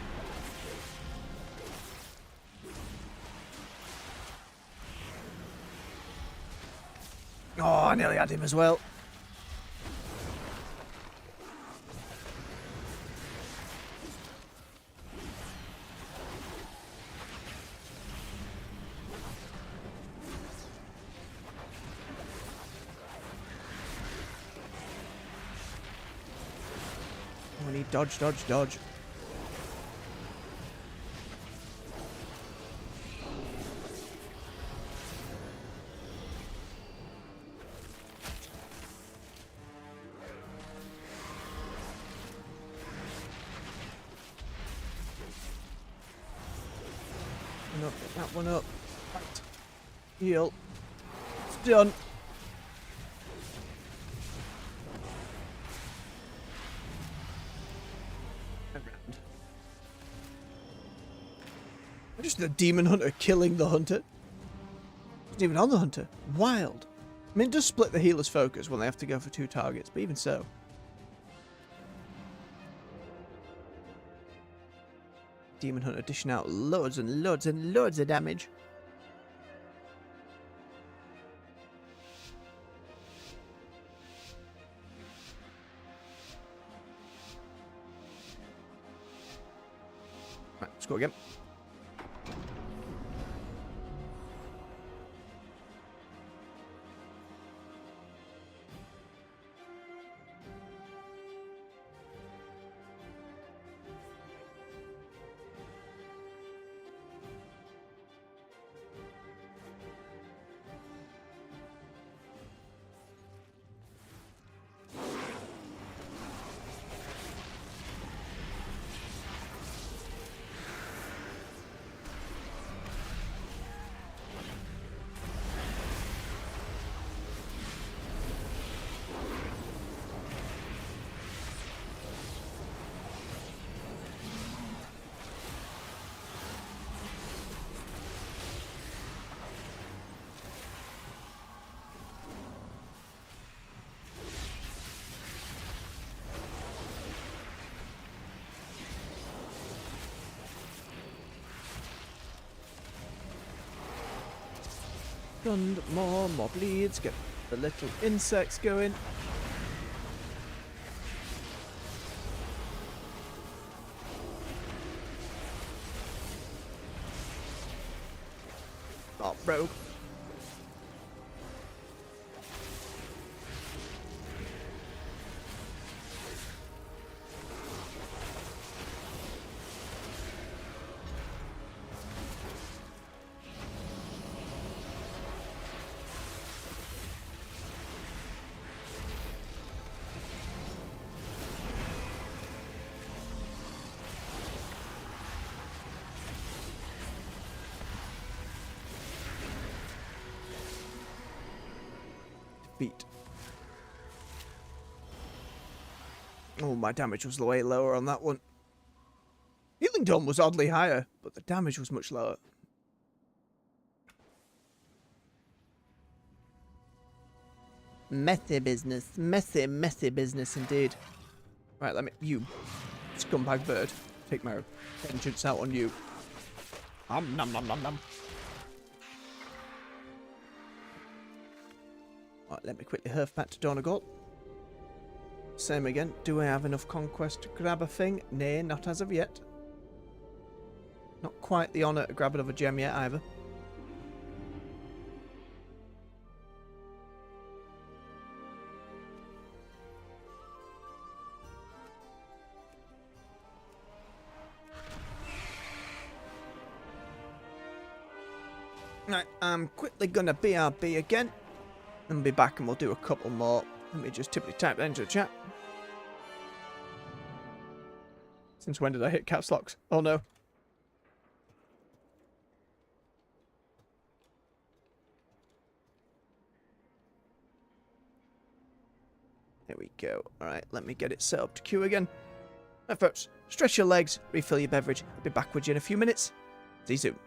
Oh, I nearly had him as well. dodge, dodge, dodge. No, get that one up. Right. Heal. It's done. Just the demon hunter killing the hunter. It's not even on the hunter. Wild. I mean, it does split the healer's focus when they have to go for 2 targets, but even so. Demon hunter dishing out loads and loads and loads of damage. Right, let's go again. And more bleeds, get the little insects going. Oh, rogue. Beat. Oh, my damage was way lower on that one. Healing Dome was oddly higher, but the damage was much lower. Messy business. Messy business indeed. Right, let me... You, scumbag bird. Take my vengeance out on you. Nom nom nom nom. Right, let me quickly hurf back to Donegal. Same again. Do I have enough conquest to grab a thing? Nay, not as of yet. Not quite the honour to grab another gem yet either. Right, I'm quickly gonna BRB again. And be back and we'll do a couple more. Let me just typically type that into the chat. Since when did I hit caps locks? Oh no. There we go. Alright, let me get it set up to queue again. Right, folks, stretch your legs, refill your beverage. I'll be back with you in a few minutes. See you soon.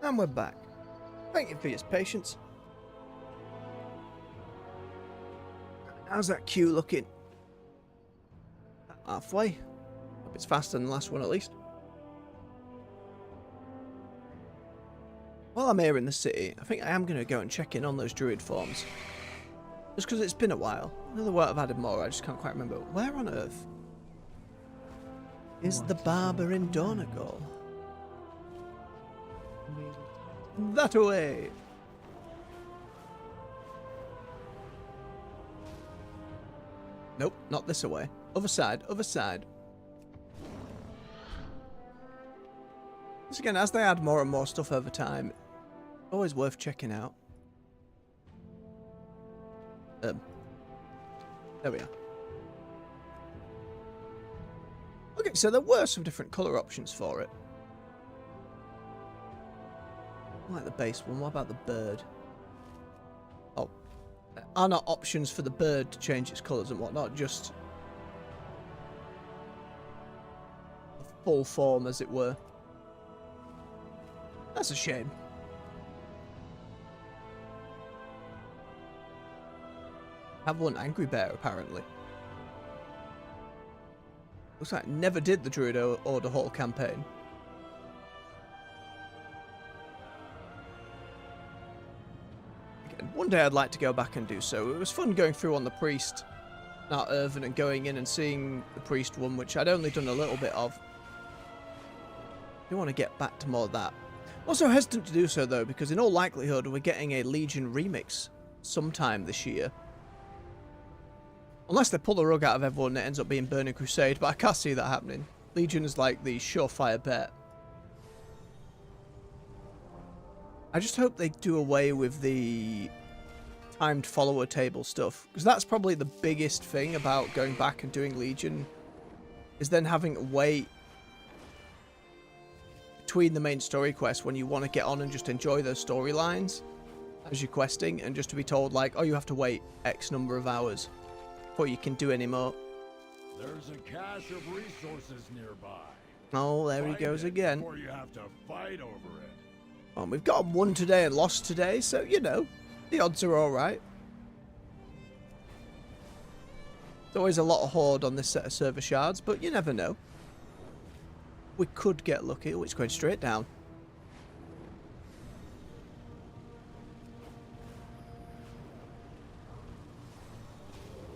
And we're back. Thank you for your patience. How's that queue looking? Halfway. Hope it's faster than the last one at least. While I'm here in the city, I think I am going to go and check in on those Druid forms. Just because it's been a while. I know they won't have added more, I just can't quite remember. Where on earth is the barber in Donegal? That way! Nope, not this way. Other side, other side. Once again, as they add more and more stuff over time, always worth checking out. There we are. Okay, so there were some different colour options for it. I like the base one. What about the bird? Oh, there are not options for the bird to change its colours and whatnot, just a full form, as it were. That's a shame. Have one angry bear, apparently. Looks like I never did the Druid Order Hall campaign. Again, one day I'd like to go back and do so. It was fun going through on the Priest, not Irvin, and going in and seeing the Priest one, which I'd only done a little bit of. I do want to get back to more of that. Also hesitant to do so, though, because in all likelihood we're getting a Legion remix sometime this year. Unless they pull the rug out of everyone and it ends up being Burning Crusade, but I can't see that happening. Legion is like the surefire bet. I just hope they do away with the timed follower table stuff, because that's probably the biggest thing about going back and doing Legion, is then having to wait between the main story quests when you want to get on and just enjoy those storylines as you're questing, and just to be told like, oh, you have to wait X number of hours before you can do any more. There's a cache of resources nearby. Oh, there he goes again. Before you have to fight over it. Well, we've got won today and lost today, so, you know, the odds are alright. There's always a lot of horde on this set of server shards, but you never know. We could get lucky. Oh, it's going straight down.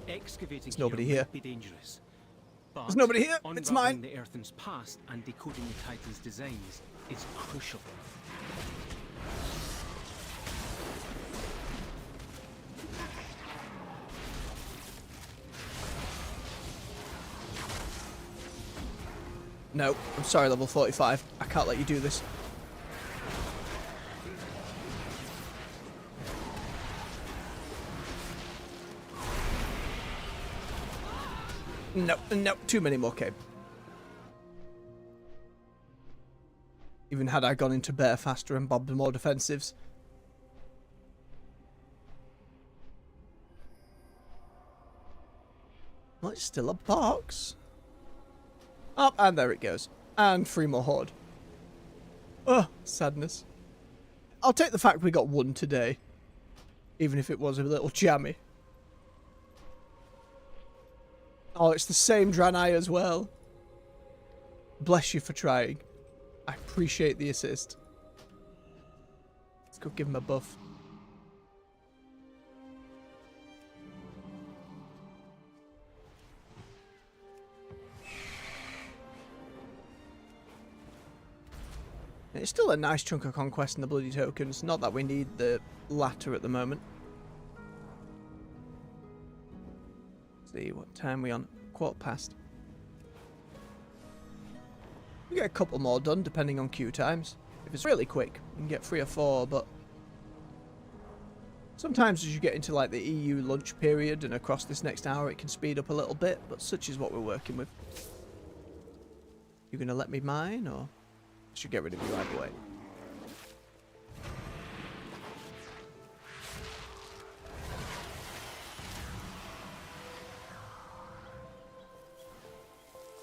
Excavating There's nobody here. might be dangerous. But There's nobody here. It's mine. unraveling the Earthen's past and decoding the Titan's designs is crucial. No, I'm sorry, level 45. I can't let you do this. No, no, too many more came. Even had I gone into bear faster and bobbed more defensives. Well, it's still a box. Oh, and there it goes. And 3 more horde. Oh, sadness. I'll take the fact we got 1 today. Even if it was a little jammy. Oh, it's the same Draenei as well. Bless you for trying. I appreciate the assist. Let's go give him a buff. It's still a nice chunk of conquest in the bloody tokens. Not that we need the latter at the moment. See what time we on? 1:15. We get a couple more done depending on queue times. If it's really quick, we can get 3 or 4, but sometimes as you get into like the EU lunch period and across this next hour it can speed up a little bit, but such is what we're working with. You gonna let me mine, or I should get rid of you either way?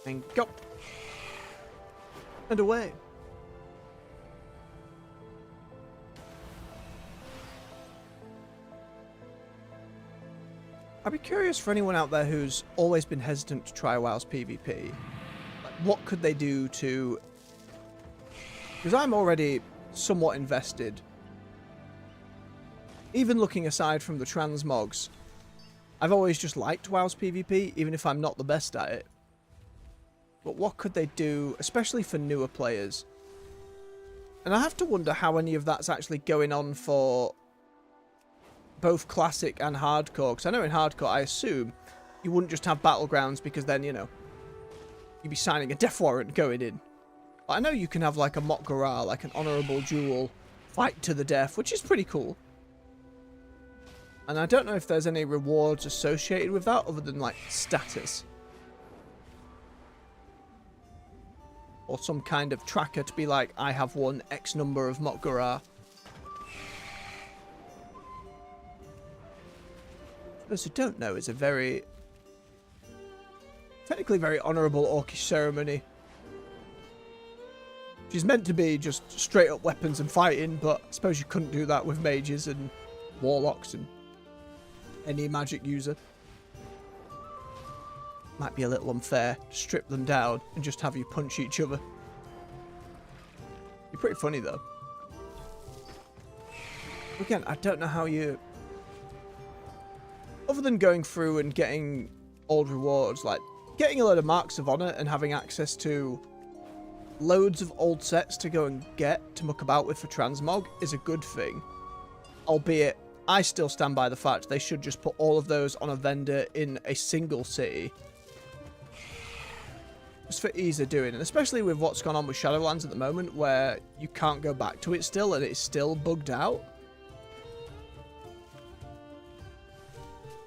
And go. And away. I'd be curious for anyone out there who's always been hesitant to try WoW's PvP. Like, what could they do to... Because I'm already somewhat invested. Even looking aside from the transmogs, I've always just liked WoW's PvP, even if I'm not the best at it. But what could they do, especially for newer players? And I have to wonder how any of that's actually going on for both classic and hardcore. Because I know in hardcore, I assume you wouldn't just have battlegrounds because then, you know, you'd be signing a death warrant going in. But I know you can have like a mock Garra, like an honourable duel, fight to the death, which is pretty cool. And I don't know if there's any rewards associated with that other than like status. Or some kind of tracker to be like, I have won X number of mock Garra. For those who don't know, it's a very... technically very honourable orcish ceremony. She's meant to be just straight up weapons and fighting, but I suppose you couldn't do that with mages and warlocks and any magic user. Might be a little unfair to strip them down and just have you punch each other. You're pretty funny though. Again, I don't know how you... other than going through and getting old rewards, like getting a load of marks of honour and having access to loads of old sets to go and get to muck about with for transmog is a good thing. Albeit, I still stand by the fact they should just put all of those on a vendor in a single city. Just for ease of doing, and especially with what's gone on with Shadowlands at the moment, where you can't go back to it still, and it's still bugged out.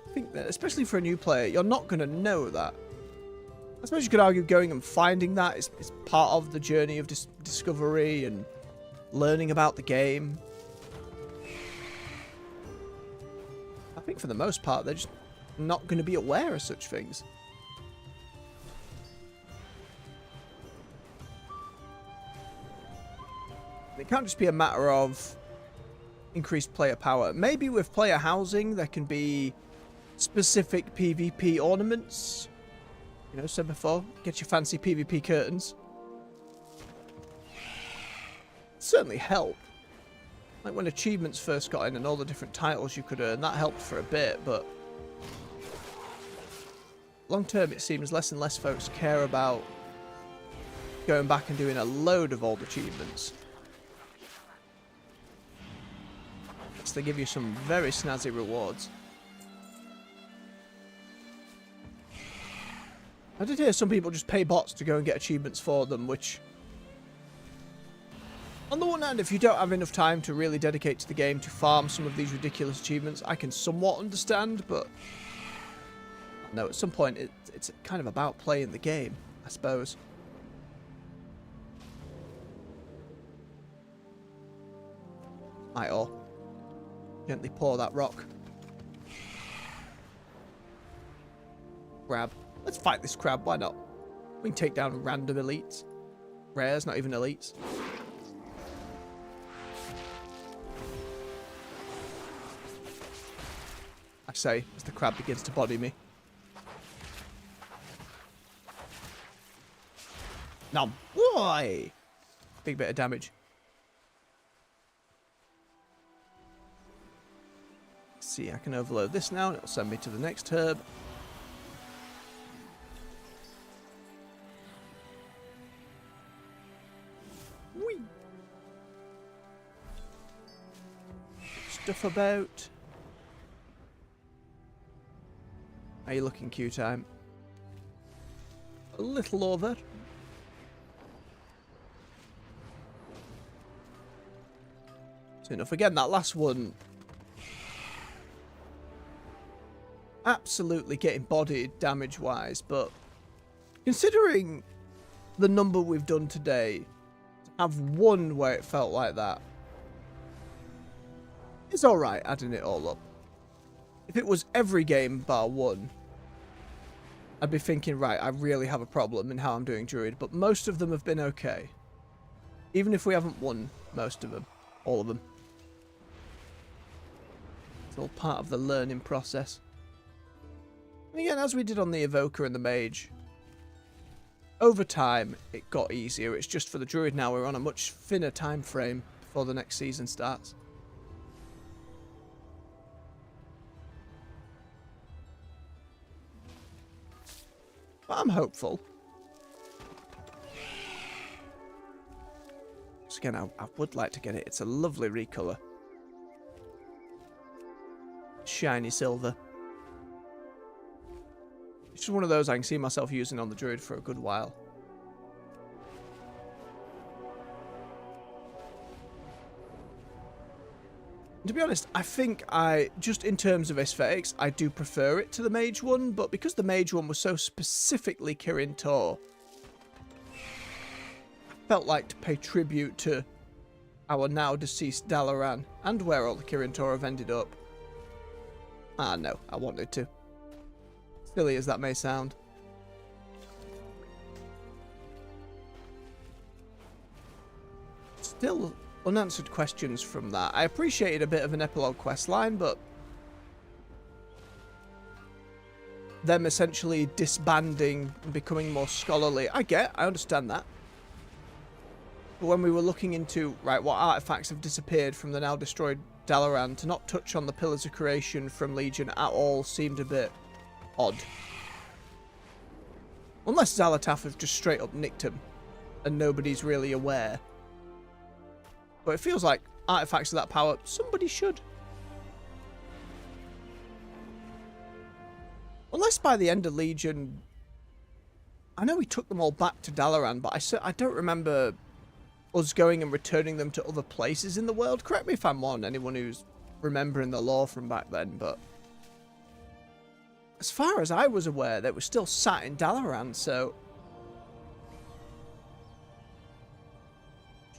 I think that, especially for a new player, you're not going to know that. I suppose you could argue going and finding that is part of the journey of discovery and learning about the game. I think for the most part, they're just not going to be aware of such things. It can't just be a matter of increased player power. Maybe with player housing, there can be specific PvP ornaments. You know, said before, get your fancy PvP curtains. Certainly help. Like when achievements first got in and all the different titles you could earn, that helped for a bit, but long term it seems less and less folks care about going back and doing a load of old achievements. They give you some very snazzy rewards. I did hear some people just pay bots to go and get achievements for them, which... on the one hand, if you don't have enough time to really dedicate to the game to farm some of these ridiculous achievements, I can somewhat understand, but... no, at some point, it's kind of about playing the game, I suppose. Might all. Gently pour that rock. Crab. Let's fight this crab, why not? We can take down random elites. Rares, not even elites. I say, as the crab begins to body me. Nom. Why? Big bit of damage. See, I can overload this now and it'll send me to the next herb. Whee! Stuff about. How you looking, Q-Time? A little over. So enough. Again, that last one... absolutely getting bodied damage-wise, but considering the number we've done today, to have one where it felt like that, it's alright adding it all up. If it was every game bar one, I'd be thinking, right, I really have a problem in how I'm doing Druid, but most of them have been okay. Even if we haven't won most of them, all of them. It's all part of the learning process. And again, as we did on the Evoker and the Mage, over time it got easier. It's just for the Druid now we're on a much thinner time frame before the next season starts. But I'm hopeful. So again, I would like to get it. It's a lovely recolor. Shiny silver. It's just one of those I can see myself using on the Druid for a good while. To be honest, I think just in terms of aesthetics, I do prefer it to the Mage one, but because the Mage one was so specifically Kirin Tor, I felt like to pay tribute to our now deceased Dalaran and where all the Kirin Tor have ended up. Ah, no, I wanted to. Silly as that may sound. Still unanswered questions from that. I appreciated a bit of an epilogue quest line, but them essentially disbanding and becoming more scholarly, I understand that. But when we were looking into, right, what artifacts have disappeared from the now destroyed Dalaran, to not touch on the Pillars of Creation from Legion at all seemed a bit odd. Unless Xal'atath have just straight up nicked him and nobody's really aware. But it feels like artifacts of that power, somebody should. Unless by the end of Legion, I know we took them all back to Dalaran, but I don't remember us going and returning them to other places in the world. Correct me if I'm wrong, anyone who's remembering the lore from back then, but as far as I was aware, they were still sat in Dalaran, so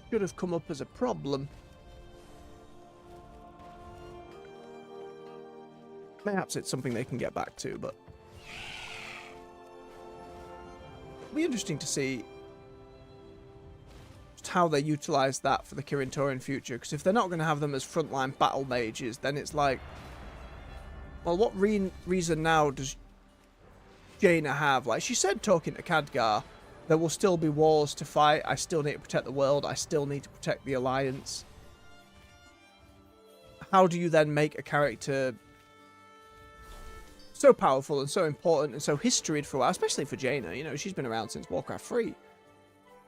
should have come up as a problem. Perhaps it's something they can get back to, but it'll be interesting to see just how they utilise that for the Kirin Tor in future, because if they're not going to have them as frontline battle mages, then it's like, well, what reason now does Jaina have? Like she said, talking to Khadgar, there will still be wars to fight. I still need to protect the world. I still need to protect the Alliance. How do you then make a character so powerful and so important and so historied for a while, especially for Jaina? You know, she's been around since Warcraft 3.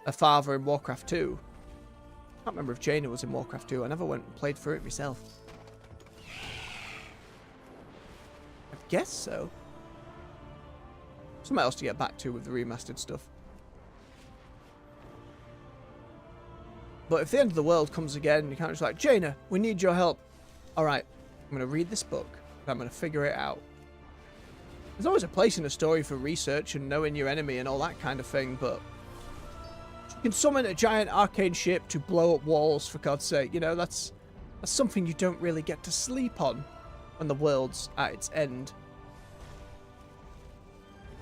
Her father in Warcraft 2. I can't remember if Jaina was in Warcraft 2. I never went and played through it myself. I guess so. Something else to get back to with the remastered stuff. But if the end of the world comes again, you can't just like, Jaina, we need your help. Alright, I'm going to read this book, and I'm going to figure it out. There's always a place in a story for research and knowing your enemy and all that kind of thing, but you can summon a giant arcane ship to blow up walls, for God's sake. You know, that's something you don't really get to sleep on when the world's at its end.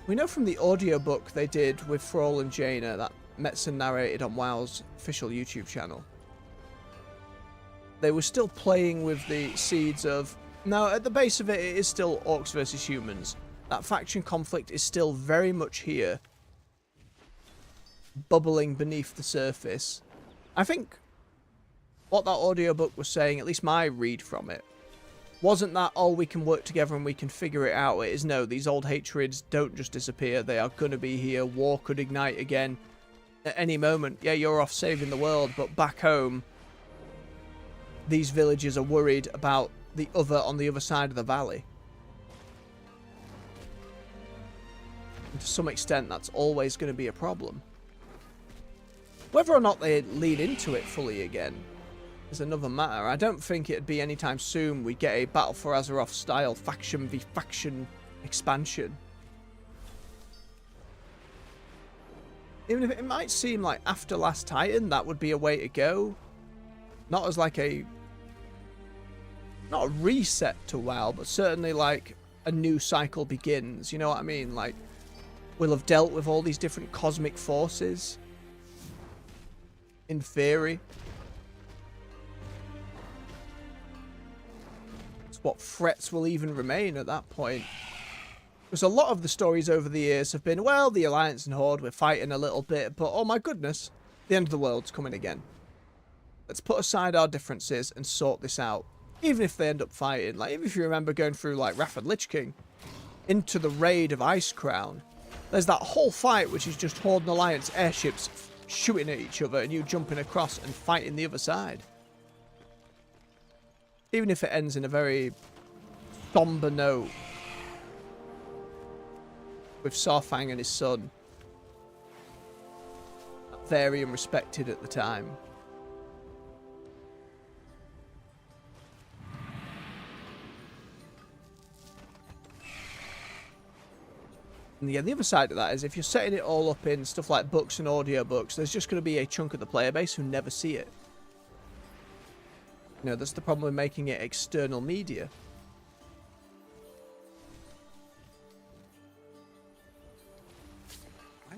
We know from the audiobook they did with Thrall and Jaina that Metzen narrated on WoW's official YouTube channel. They were still playing with the seeds of... Now, at the base of it, it is still orcs versus humans. That faction conflict is still very much here, bubbling beneath the surface. I think what that audiobook was saying, at least my read from it, wasn't that, oh, we can work together and we can figure it out. It is, no, these old hatreds don't just disappear. They are going to be here. War could ignite again at any moment. Yeah, you're off saving the world, but back home, these villagers are worried about the other on the other side of the valley. And to some extent, that's always going to be a problem. Whether or not they lead into it fully again is another matter. I don't think it'd be anytime soon we get a Battle for Azeroth style faction v faction expansion. Even if it might seem like after Last Titan, that would be a way to go. Not as like a... not a reset to WoW, but certainly like a new cycle begins. You know what I mean? Like, we'll have dealt with all these different cosmic forces. In theory. It's what threats will even remain at that point. Because a lot of the stories over the years have been, well, the Alliance and Horde, we're fighting a little bit, but oh my goodness, the end of the world's coming again. Let's put aside our differences and sort this out. Even if they end up fighting. Like, even if you remember going through, like, Wrath of Lich King into the raid of Icecrown, there's that whole fight which is just Horde and Alliance airships shooting at each other and you jumping across and fighting the other side. Even if it ends in a very somber note with Saurfang and his son, very unrespected at the time. And yeah, the other side of that is if you're setting it all up in stuff like books and audiobooks, there's just going to be a chunk of the player base who never see it. You know, that's the problem with making it external media.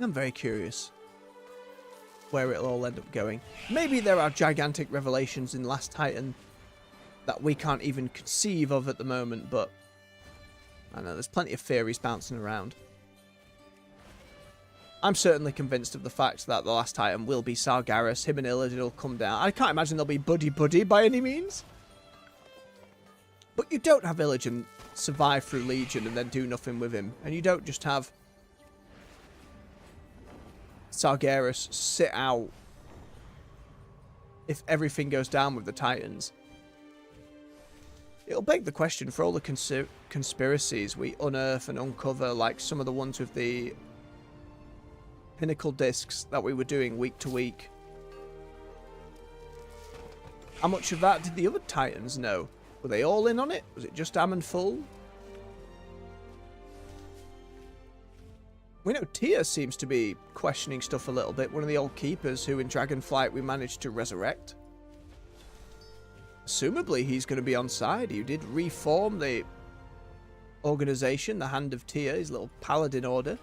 I'm very curious where it'll all end up going. Maybe there are gigantic revelations in Last Titan that we can't even conceive of at the moment, but I know there's plenty of theories bouncing around. I'm certainly convinced of the fact that the Last Titan will be Sargeras. Him and Illidan will come down. I can't imagine they'll be buddy-buddy by any means. But you don't have Illidan survive through Legion and then do nothing with him. And you don't just have Sargeras sit out if everything goes down with the Titans. It'll beg the question for all the conspiracies we unearth and uncover, like some of the ones with the Pinnacle discs that we were doing week to week. How much of that did the other Titans know? Were they all in on it? Was it just Ammon Full? We know Tia seems to be questioning stuff a little bit. One of the old keepers who in Dragonflight we managed to resurrect. Assumably he's going to be on side. He did reform the organization, the Hand of Tia, his little paladin order.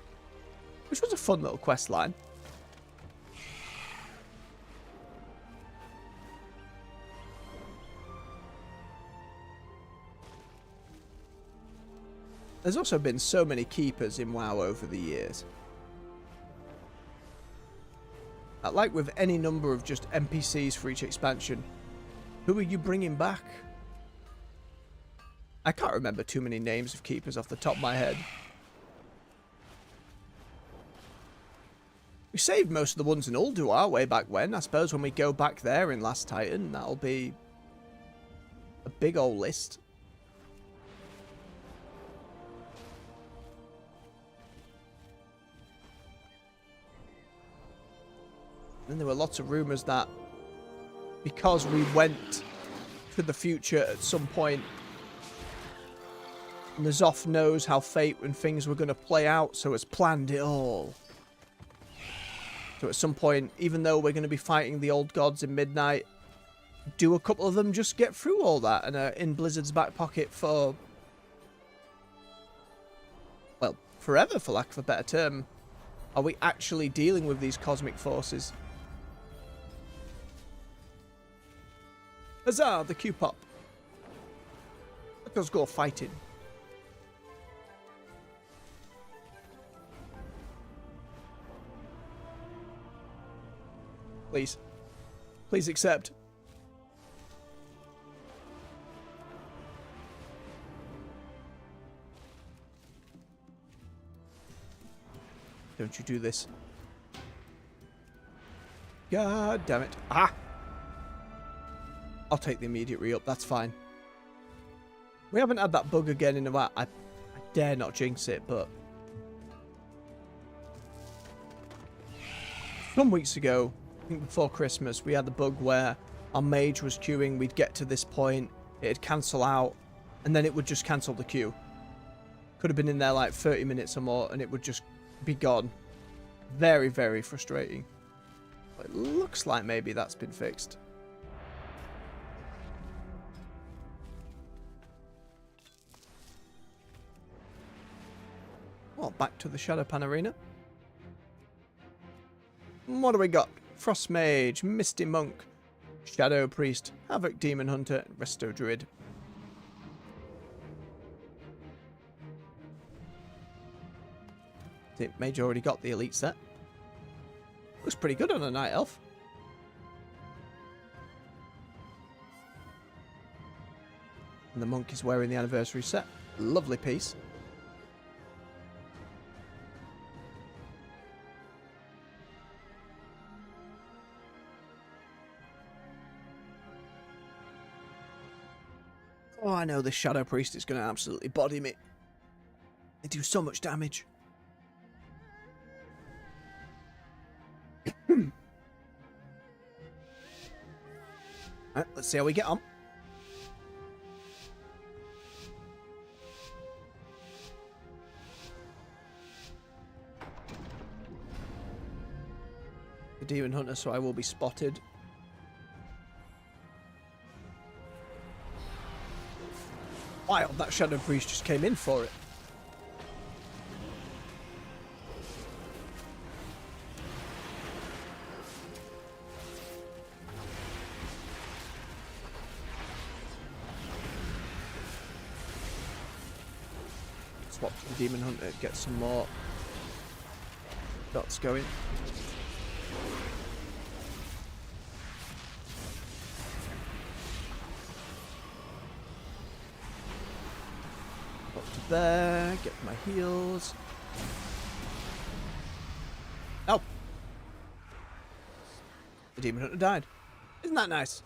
Which was a fun little quest line. There's also been so many keepers in WoW over the years. Like with any number of just NPCs for each expansion, who are you bringing back? I can't remember too many names of keepers off the top of my head. We saved most of the ones in Ulduar way back when. I suppose when we go back there in Last Titan, that'll be a big old list. Then there were lots of rumours that because we went to the future at some point, N'Zoth knows how fate and things were going to play out, so has planned it all. So at some point, even though we're going to be fighting the old gods in Midnight, do a couple of them just get through all that and are in Blizzard's back pocket for, well, forever, for lack of a better term? Are we actually dealing with these cosmic forces? Huzzah, the Q-pop. Let us go fighting. Please. Please accept. Don't you do this. God damn it. Ah! I'll take the immediate re-up, that's fine. We haven't had that bug again in a while. I dare not jinx it, but some weeks ago, I think before Christmas, we had the bug where our mage was queuing, we'd get to this point, it'd cancel out, and then it would just cancel the queue. Could have been in there like 30 minutes or more, and it would just be gone. Very, very frustrating. But it looks like maybe that's been fixed. Well, back to the Shadowpan Arena. What do we got? Frost Mage, Misty Monk, Shadow Priest, Havoc Demon Hunter, and Resto Druid. I think Mage already got the elite set. Looks pretty good on a Night Elf. And the Monk is wearing the anniversary set. Lovely piece. Oh, I know this Shadow Priest is going to absolutely body me. They do so much damage. Right, let's see how we get on. The Demon Hunter, so I will be spotted. Wild, that Shadow Priest just came in for it. Swap to the Demon Hunter, get some more dots going. Up to there, get my heals. Oh! The Demon Hunter died. Isn't that nice?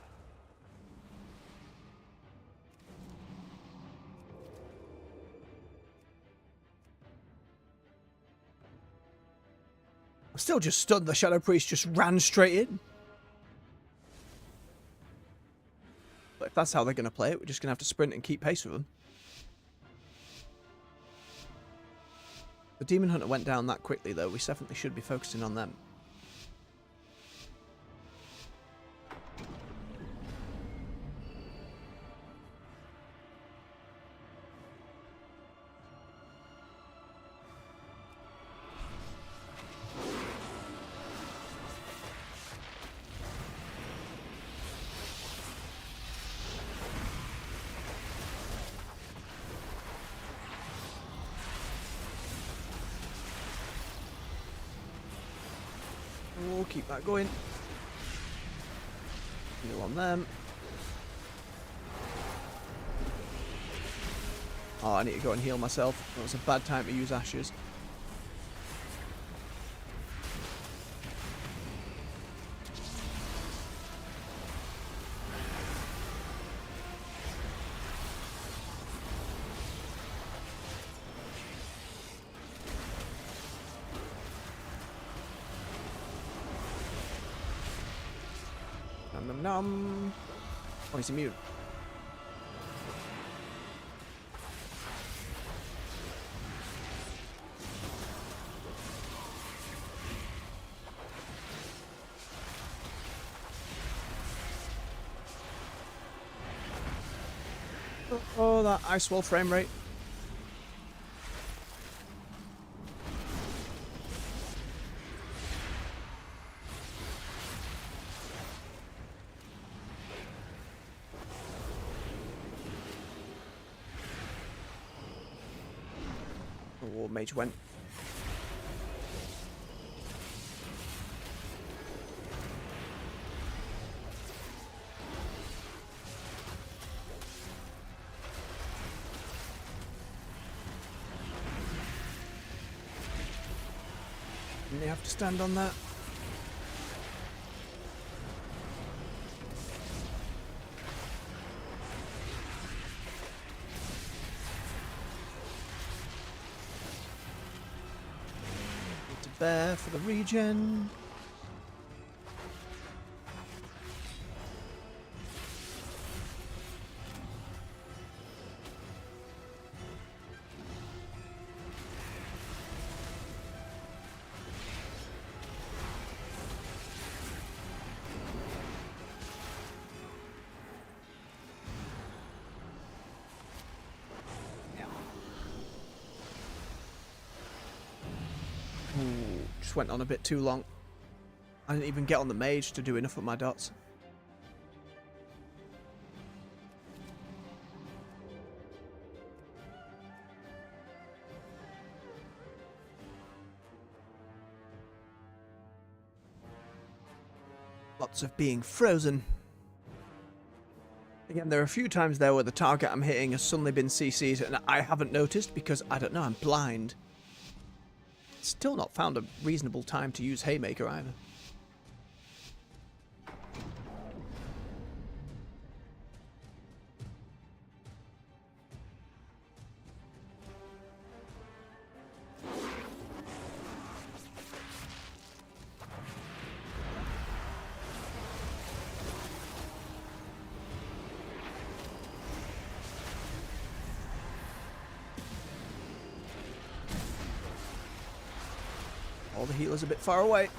I'm still just stunned the Shadow Priest just ran straight in. But if that's how they're going to play it, we're just going to have to sprint and keep pace with them. The Demon Hunter went down that quickly, though. We definitely should be focusing on them. We'll keep that going. Heal on them. Oh, I need to go and heal myself. That was a bad time to use ashes. Nom nom nom. Oh, he's immune. Oh, that ice wall frame rate. Oh, mage went. Didn't they have to stand on that? Need to bear for the regen. Ooh, just went on a bit too long. I didn't even get on the mage to do enough of my dots. odds of being frozen. Again, there are a few times there where the target I'm hitting has suddenly been CC'd and I haven't noticed because, I don't know, I'm blind. Still not found a reasonable time to use Haymaker either. All the healers a bit far away.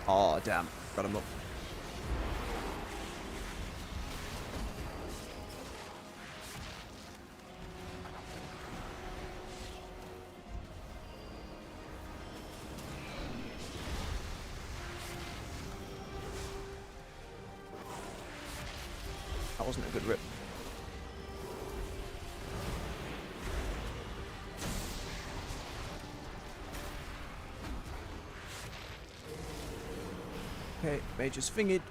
Oh, damn. Got him up. That wasn't a good rip. Okay, mage is fingered.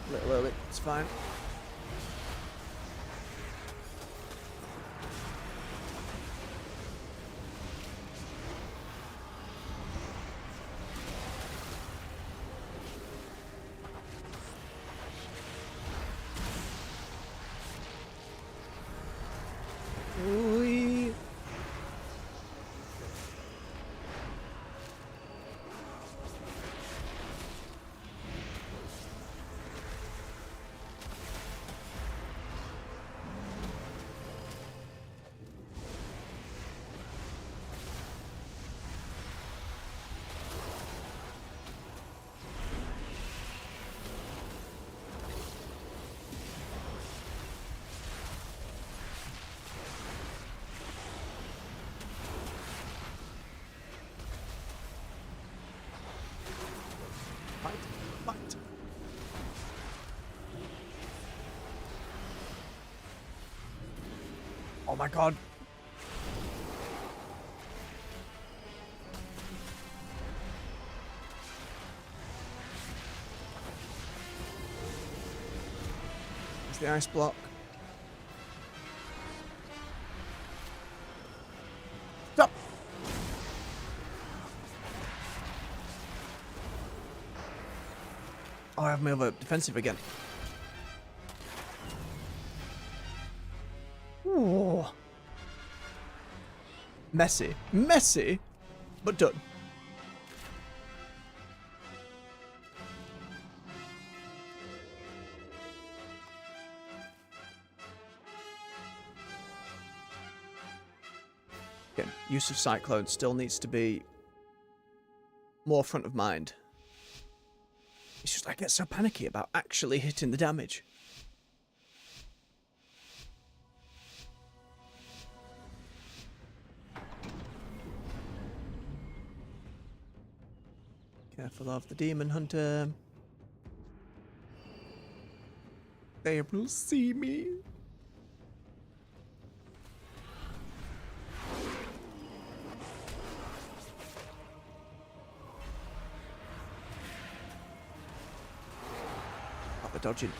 A little early, it's fine. Wee. Fight, fight. Oh my god. It's the ice block. Stop. Oh, I have my other defensive again. Ooh. Messy. Messy, but done. Again, use of Cyclone still needs to be more front of mind. It's just I get so panicky about actually hitting the damage. Careful of the demon hunter. They will see me. Oh, they're dodging.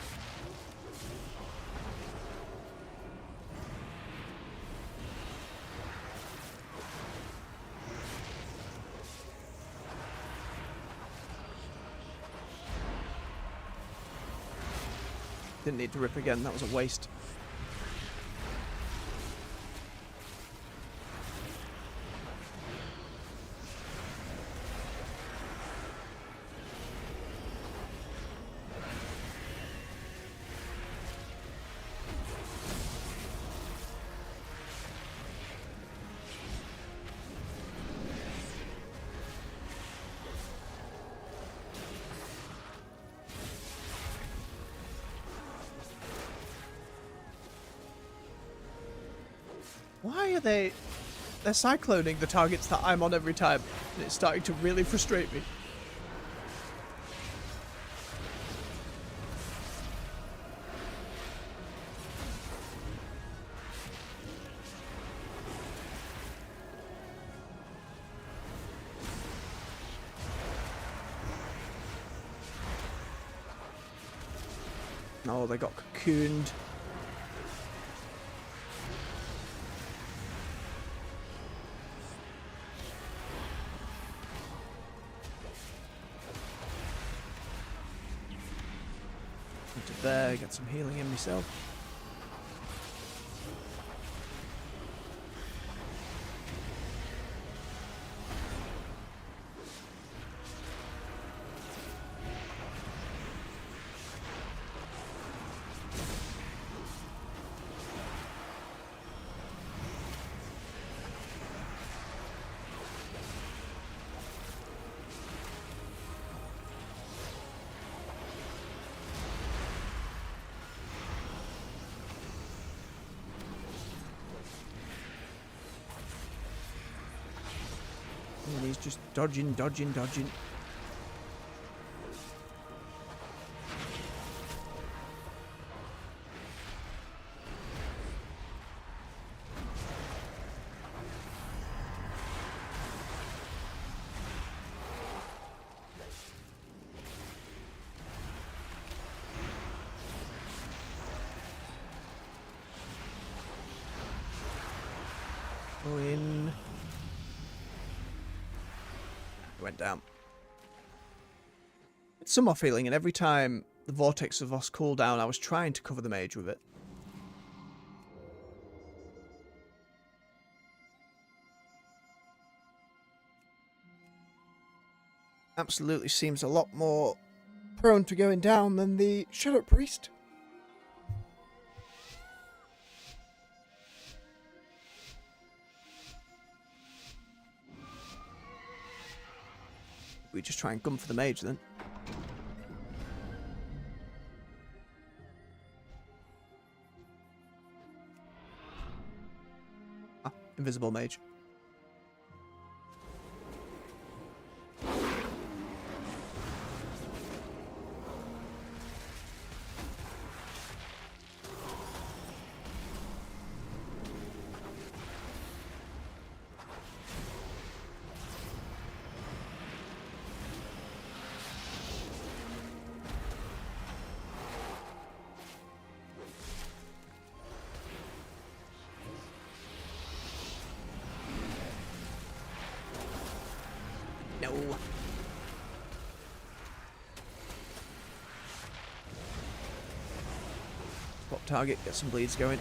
Didn't need to rip again, that was a waste. Why are they... They're cycloning the targets that I'm on every time. And it's starting to really frustrate me. Oh, they got cocooned. Into there, get some healing in myself. And he's just dodging, dodging, dodging. Go in. Went down. It's some off healing, and every time the Vortex of Voss cooled down, I was trying to cover the mage with it. Absolutely seems a lot more prone to going down than the Shadow Priest. We just try and gun for the mage then. Ah, invisible mage. No. Swap target, get some bleeds going.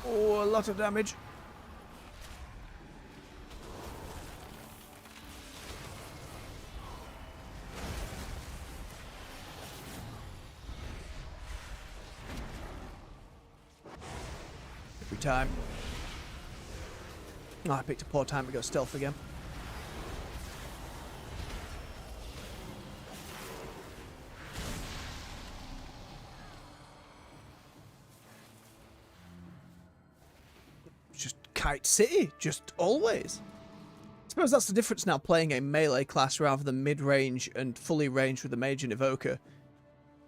Oh, a lot of damage. Time. Oh, I picked a poor time to go stealth again. Just Kite City, just always. I suppose that's the difference now, playing a melee class rather than mid-range and fully ranged with a mage and evoker.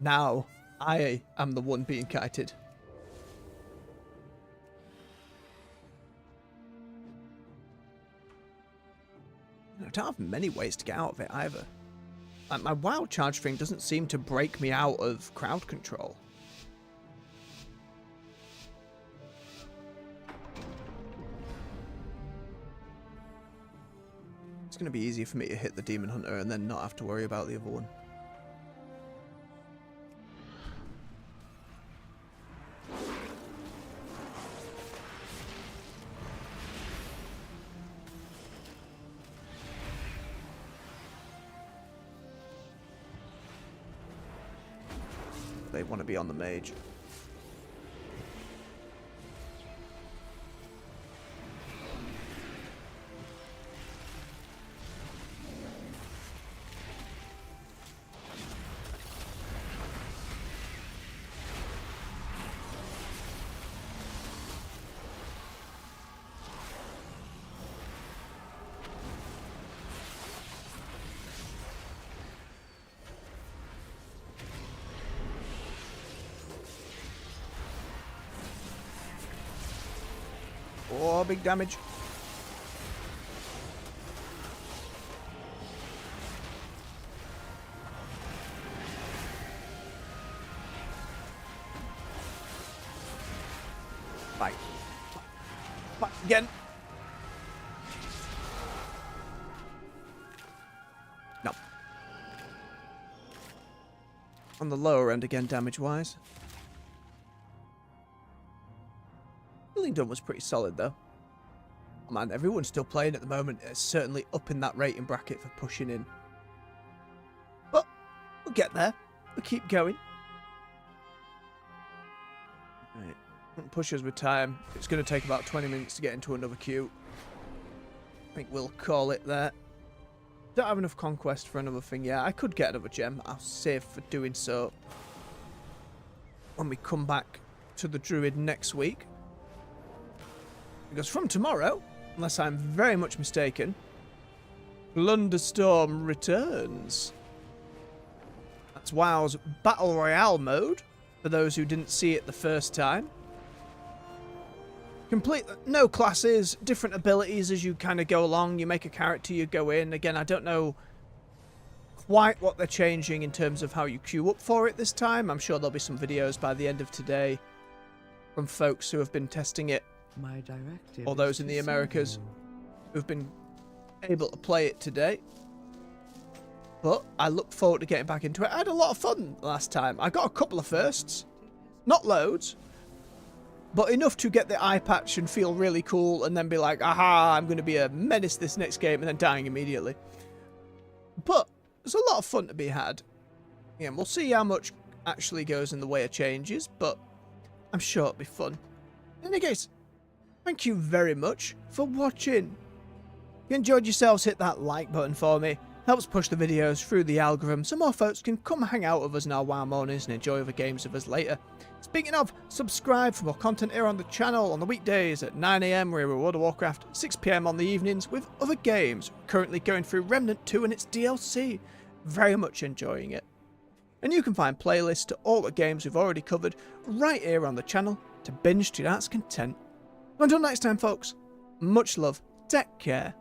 Now, I am the one being kited. I don't have many ways to get out of it either. Like, my wild charge thing doesn't seem to break me out of crowd control. It's going to be easier for me to hit the Demon Hunter and then not have to worry about the other one. They want to be on the mage. more big damage. Bye. Bye. Again. No. On the lower end again, damage-wise. Done was pretty solid though. Man, everyone's still playing at the moment. It's certainly up in that rating bracket for pushing in. But we'll get there. We'll keep going. Right. Push us with time. It's going to take about 20 minutes to get into another queue. I think we'll call it there. Don't have enough conquest for another thing yet. I could get another gem. I'll save for doing so when we come back to the Druid next week. Because from tomorrow, unless I'm very much mistaken, Blunderstorm returns. That's WoW's Battle Royale mode, for those who didn't see it the first time. Complete, no classes, different abilities as you kind of go along. You make a character, you go in. Again, I don't know quite what they're changing in terms of how you queue up for it this time. I'm sure there'll be some videos by the end of today from folks who have been testing it. My directive Or those is in to the Americas serve who've been able to play it today. But I look forward to getting back into it. I had a lot of fun last time. I got a couple of firsts. Not loads. But enough to get the eye patch and feel really cool and then be like, aha, I'm going to be a menace this next game, and then dying immediately. But there's a lot of fun to be had. Yeah, we'll see how much actually goes in the way of changes, but I'm sure it'll be fun. In any case, thank you very much for watching. If you enjoyed yourselves, hit that like button for me. Helps push the videos through the algorithm so more folks can come hang out with us in our WoW mornings and enjoy other games with us later. Speaking of, subscribe for more content here on the channel on the weekdays at 9 AM we're in World of Warcraft, 6 PM on the evenings with other games. Currently going through Remnant 2 and its DLC. Very much enjoying it. And you can find playlists to all the games we've already covered right here on the channel to binge to your heart's content. Until next time folks, much love, take care.